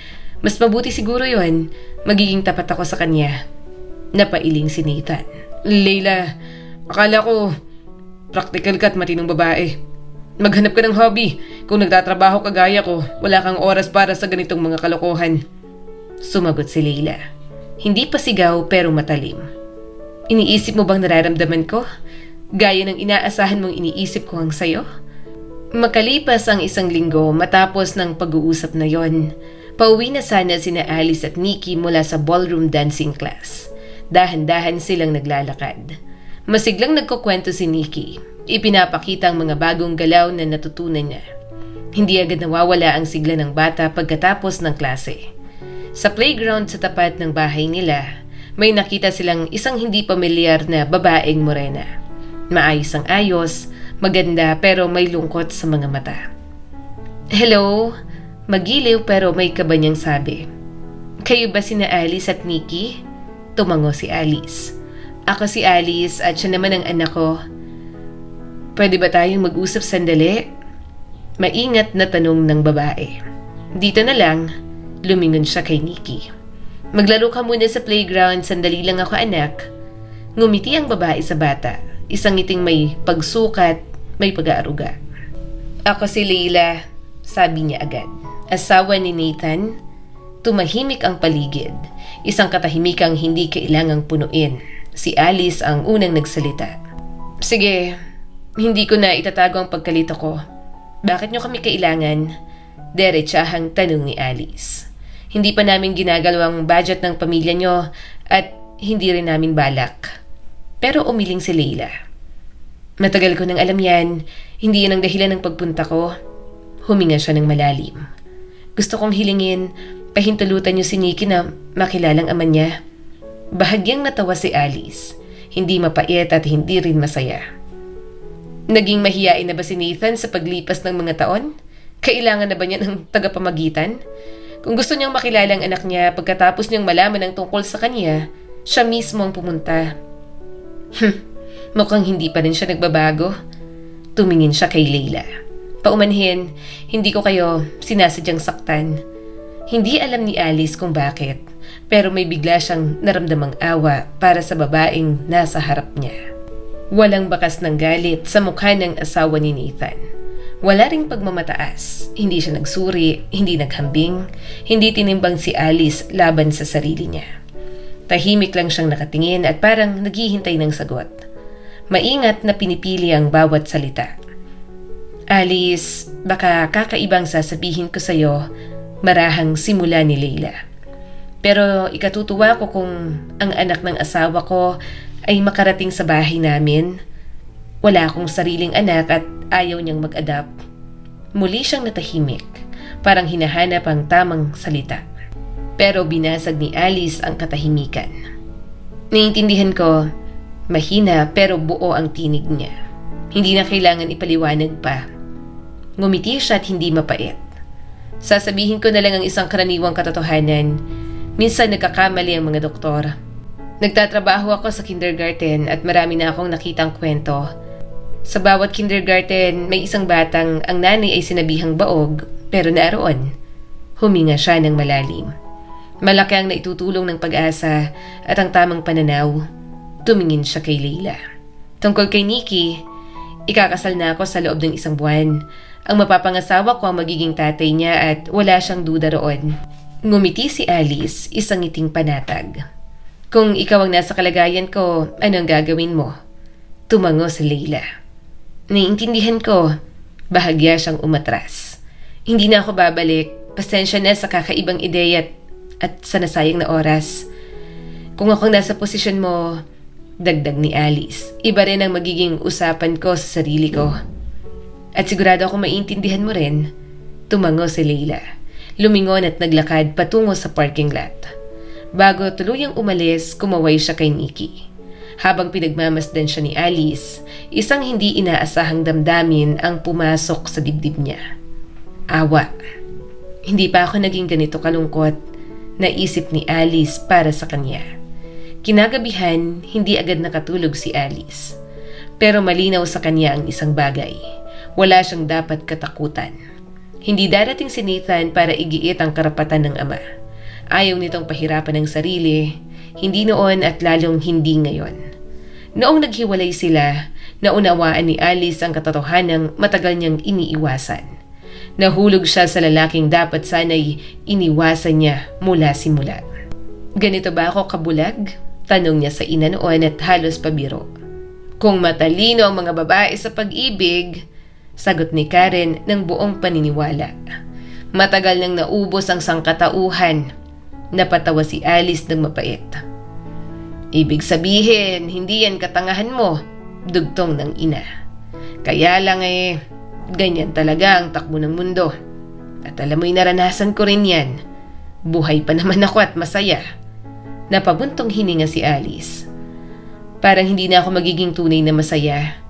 Mas mabuti siguro yon. Magiging tapat ako sa kanya. Napailing si Nathan. Leila, akala ko practical ka at matinong babae. Maghanap ka ng hobby. Kung nagtatrabaho kagaya ko, wala kang oras para sa ganitong mga kalokohan. Sumagot si Leila. Hindi pa sigaw pero matalim. Iniisip mo bang nararamdaman ko? Gaya ng inaasahan mong iniisip ko ang sayo? Makalipas ang 1 linggo matapos ng pag-uusap na yon, pauwi na sana sina Alice at Nikki mula sa ballroom dancing class. Dahan-dahan silang naglalakad. Masiglang nagkukwento si Nikki. Ipinapakita ang mga bagong galaw na natutunan niya. Hindi agad nawawala ang sigla ng bata pagkatapos ng klase. Sa playground sa tapat ng bahay nila, may nakita silang isang hindi pamilyar na babaeng morena. Maayos ang ayos, maganda pero may lungkot sa mga mata. Hello? Magiliw pero may kaba niyang sabi. Kayo ba sina Alice at Nikki? Tumango si Alice. Ako si Alice at siya naman ang anak ko. Pwede ba tayong mag-usap sandali? Maingat na tanong ng babae. Dito na lang, lumingon siya kay Nikki. Maglaro ka muna sa playground, sandali lang ako anak. Ngumiti ang babae sa bata, isang ngiting may pagsukat, may pag-aaruga. Ako si Leila, sabi niya agad. Asawa ni Nathan. Tumahimik ang paligid, isang katahimikang hindi kailangang punuin. Si Alice ang unang nagsalita. Sige, hindi ko na itatago ang pagkalito ko. Bakit niyo kami kailangan? Derechahang tanong ni Alice. Hindi pa namin ginagalaw ang budget ng pamilya niyo at hindi rin namin balak. Pero umiling si Leila. Matagal ko nang alam yan. Hindi yan ang dahilan ng pagpunta ko. Huminga siya ng malalim. Gusto kong hilingin, pahintulutan niyo si Nikki na makilalang ama niya. Bahagyang natawa si Alice. Hindi mapait at hindi rin masaya. Naging mahiyain na ba si Nathan sa paglipas ng mga taon? Kailangan na ba niya ng tagapamagitan? Kung gusto niyang makilala ang anak niya pagkatapos niyang malaman ang tungkol sa kanya, siya mismo ang pumunta. Mukhang hindi pa rin siya nagbabago. Tumingin siya kay Leila. Paumanhin, hindi ko kayo sinasadyang saktan. Hindi alam ni Alice kung bakit. pero may bigla siyang naramdamang awa para sa babaeng nasa harap niya. Walang bakas ng galit sa mukha ng asawa ni Nathan. Wala ring pagmamataas, hindi siya nagsuri, hindi naghambing, hindi tinimbang si Alice laban sa sarili niya. Tahimik lang siyang nakatingin at parang naghihintay ng sagot. Maingat na pinipili ang bawat salita. Alice, baka kakaibang sasabihin ko sa'yo, marahang simula ni Leila. Pero ikatutuwa ko kung ang anak ng asawa ko ay makarating sa bahay namin. Wala akong sariling anak at ayaw niyang mag-adapt. Muli siyang natahimik, parang hinahanap ang tamang salita. Pero binasag ni Alice ang katahimikan. Naiintindihan ko, mahina pero buo ang tinig niya. Hindi na kailangan ipaliwanag pa. Ngumiti siya at hindi mapait. Sasabihin ko na lang ang isang karaniwang katotohanan. Minsan nagkakamali ang mga doktor. Nagtatrabaho ako sa kindergarten at marami na akong nakitang kwento. Sa bawat kindergarten, may isang batang ang nanay ay sinabihang baog, pero naroon. Huminga siya ng malalim. Malaki ang naitutulong ng pag-asa at ang tamang pananaw. Tumingin siya kay Leila. Tungkol kay Nikki, ikakasal na ako sa loob ng 1 buwan. Ang mapapangasawa ko ang magiging tatay niya at wala siyang duda roon. Ngumiti si Alice, isang ngiting panatag. Kung ikaw ang nasa kalagayan ko, ano ang gagawin mo? Tumango si Leila. Naiintindihan ko, bahagya siyang umatras. Hindi na ako babalik, pasensya na sa kakaibang ideya at sa nasayang na oras. Kung akong nasa posisyon mo, dagdag ni Alice, iba rin ang magiging usapan ko sa sarili ko. At sigurado akong maiintindihan mo rin. Tumango si Leila. Lumingon at naglakad patungo sa parking lot. Bago tuluyang umalis, kumaway siya kay Nikki. Habang pinagmamasdan siya ni Alice, isang hindi inaasahang damdamin ang pumasok sa dibdib niya. Awa. Hindi pa ako naging ganito kalungkot, naisip ni Alice para sa kanya. Kinagabihan, hindi agad nakatulog si Alice. Pero malinaw sa kanya ang isang bagay. Wala siyang dapat katakutan. Hindi darating si Nathan para igiit ang karapatan ng ama. Ayaw nitong pahirapan ng sarili, hindi noon at lalong hindi ngayon. Noong naghiwalay sila, naunawaan ni Alice ang katotohanang matagal niyang iniiwasan. Nahulog siya sa lalaking dapat sana'y iniwasan niya mula simula. Ganito ba ako kabulag? Tanong niya sa ina noon at halos pabiro. Kung matalino ang mga babae sa pag-ibig, sagot ni Karen ng buong paniniwala. Matagal nang naubos ang sangkatauhan. Napatawa si Alice ng mapait. Ibig sabihin, hindi yan katangahan mo, dugtong ng ina. Kaya lang ganyan talaga ang takbo ng mundo. At alam mo'y naranasan ko rin yan. Buhay pa naman ako at masaya. Napabuntong hininga si Alice. Parang hindi na ako magiging tunay na masaya.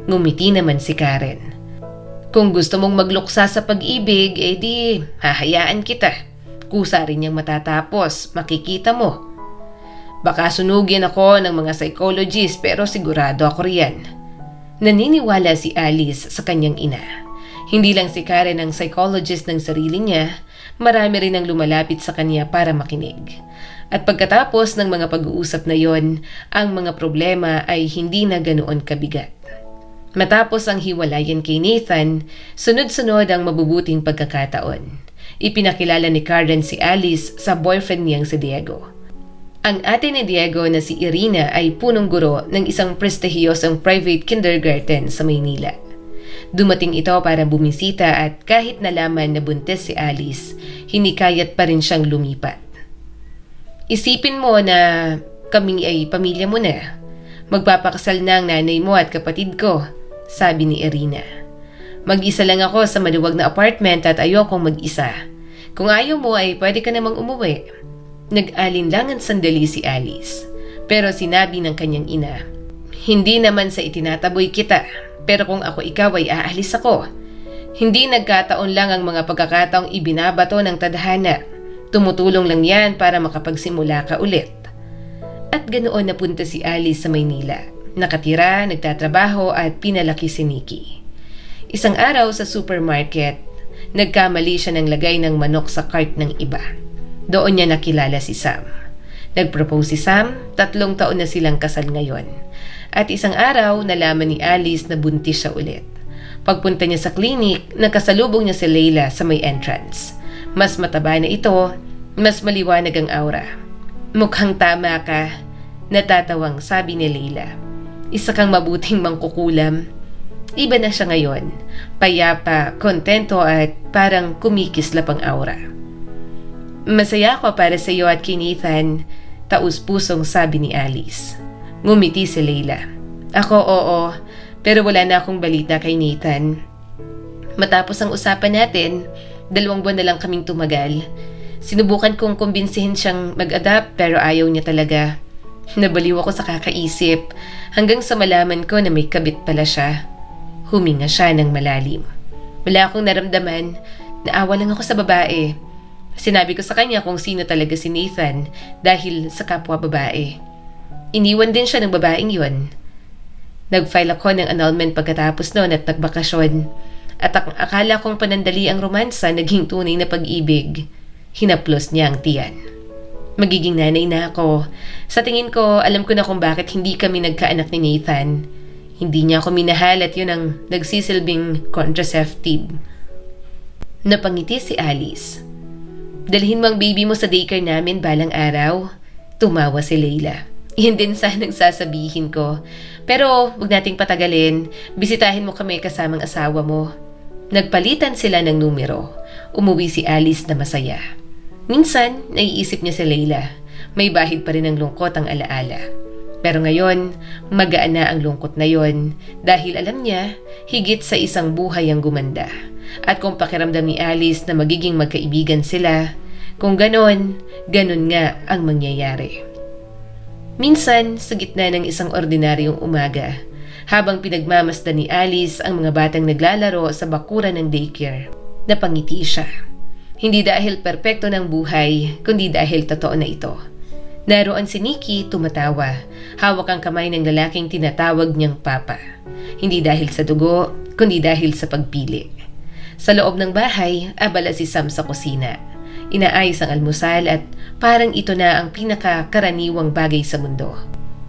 Ngumiti naman si Karen. Kung gusto mong magluksa sa pag-ibig, di hahayaan kita. Kusa rin niyang matatapos, makikita mo. Baka sunugin ako ng mga psychologist pero sigurado ako riyan. Naniniwala si Alice sa kanyang ina. Hindi lang si Karen ang psychologist ng sarili niya, marami rin ang lumalapit sa kanya para makinig. At pagkatapos ng mga pag-uusap na yon, ang mga problema ay hindi na ganoon kabigat. Matapos ang hiwalayan kay Nathan, sunod-sunod ang mabubuting pagkakataon. Ipinakilala ni Karen si Alice sa boyfriend niyang si Diego. Ang ate ni Diego na si Irina ay punong guro ng isang prestihiyosong private kindergarten sa Maynila. Dumating ito para bumisita at kahit nalaman na buntis si Alice, hinikayat pa rin siyang lumipat. Isipin mo na kami ay pamilya mo na. Magpapakasal na ang nanay mo at kapatid ko, sabi ni Irina. Mag-isa lang ako sa maluwag na apartment at ayokong mag-isa. Kung ayaw mo ay pwede ka namang umuwi. Nag-alinlangan sandali si Alice. Pero sinabi ng kanyang ina, hindi naman sa itinataboy kita, pero kung ako ikaw ay aalis ako. Hindi nagkataon lang ang mga pagkakataong ibinabato ng tadhana. Tumutulong lang yan para makapagsimula ka ulit. At ganoon napunta si Alice sa Maynila. Nakatira, nagtatrabaho at pinalaki si Nikki. Isang araw sa supermarket, nagkamali siya ng lagay ng manok sa cart ng iba. Doon niya nakilala si Sam. Nag-propose si Sam, 3 taon na silang kasal ngayon. At isang araw, nalaman ni Alice na buntis siya ulit. Pagpunta niya sa klinik, nakasalubong niya si Leila sa may entrance. Mas mataba na ito, mas maliwanag ang aura. Mukhang tama ka, natatawang sabi ni Leila. Isa kang mabuting mangkukulam. Iba na siya ngayon, payapa, kontento at parang kumikislap ang aura. Masaya ako para sa iyo at kay Nathan, taus-pusong sabi ni Alice. Ngumiti si Leila. Ako oo, pero wala na akong balita kay Nathan. Matapos ang usapan natin, 2 buwan na lang kaming tumagal. Sinubukan kong kumbinsihin siyang mag-adapt pero ayaw niya talaga. Nabaliw ako sa kakaisip hanggang sa malaman ko na may kabit pala siya. Huminga siya ng malalim. Wala akong naramdaman, naawa lang ako sa babae. Sinabi ko sa kanya kung sino talaga si Nathan dahil sa kapwa babae. Iniwan din siya ng babaeng yun. Nag-file ako ng annulment pagkatapos noon at nagbakasyon. At akala kong panandali ang romansa naging tunay na pag-ibig. Hinaplos niya ang tiyan. Magiging nanay na ako. Sa tingin ko, alam ko na kung bakit hindi kami nagkaanak ni Nathan. Hindi niya ako minahal at yun ang nagsisilbing contraceptive. Napangiti si Alice. Dalhin mo ang baby mo sa daycare namin balang araw. Tumawa si Leila. Yan din sana nagsasabihin ko. Pero huwag nating patagalin. Bisitahin mo kami kasamang asawa mo. Nagpalitan sila ng numero. Umuwi si Alice na masaya. Minsan, naiisip niya si Leila. May bahid pa rin ng lungkot ang alaala. Pero ngayon, magaan na ang lungkot na yon dahil alam niya, higit sa isang buhay ang gumanda. At kung pakiramdam ni Alice na magiging magkaibigan sila, kung ganon nga ang mangyayari. Minsan, sa gitna ng isang ordinaryong umaga, habang pinagmamasdan ni Alice ang mga batang naglalaro sa bakuran ng daycare, napangiti siya. Hindi dahil perpekto ng buhay, kundi dahil totoo na ito. Naroon si Nikki tumatawa, hawak ang kamay ng lalaking tinatawag niyang Papa. Hindi dahil sa dugo, kundi dahil sa pagpili. Sa loob ng bahay, abala si Sam sa kusina. Inaayos ang almusal at parang ito na ang pinakakaraniwang bagay sa mundo.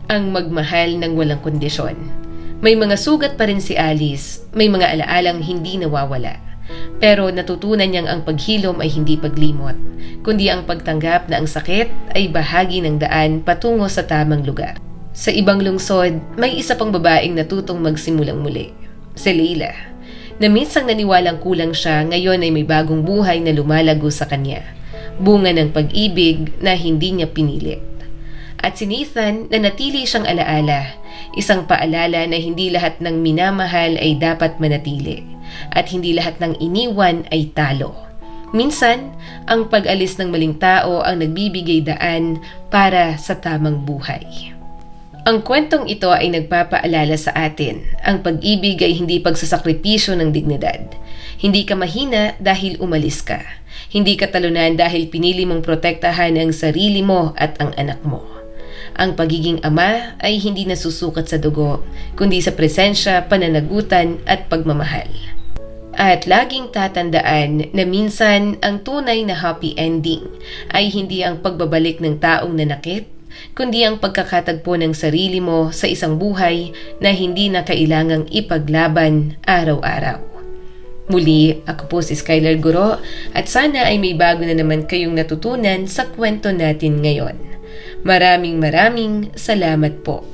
Ang magmahal ng walang kondisyon. May mga sugat pa rin si Alice, may mga alaalang hindi nawawala. Pero natutunan niyang ang paghilom ay hindi paglimot, kundi ang pagtanggap na ang sakit ay bahagi ng daan patungo sa tamang lugar. Sa ibang lungsod, may isa pang babaeng natutong magsimulang muli, si Leila, na minsang naniwalang kulang siya ngayon ay may bagong buhay na lumalago sa kanya, bunga ng pag-ibig na hindi niya pinilit. At si Nathan na natili siyang alaala, isang paalala na hindi lahat ng minamahal ay dapat manatili at hindi lahat ng iniwan ay talo. Minsan, ang pag-alis ng maling tao ang nagbibigay daan para sa tamang buhay. Ang kwentong ito ay nagpapaalala sa atin, ang pag-ibig ay hindi pagsasakripisyo ng dignidad. Hindi ka mahina dahil umalis ka. Hindi ka talunan dahil pinili mong protektahan ang sarili mo at ang anak mo. Ang pagiging ama ay hindi nasusukat sa dugo, kundi sa presensya, pananagutan at pagmamahal. At laging tatandaan na minsan ang tunay na happy ending ay hindi ang pagbabalik ng taong nanakit, kundi ang pagkakatagpo ng sarili mo sa isang buhay na hindi na kailangang ipaglaban araw-araw. Muli, ako po si Skylar Guro at sana ay may bago na naman kayong natutunan sa kwento natin ngayon. Maraming salamat po.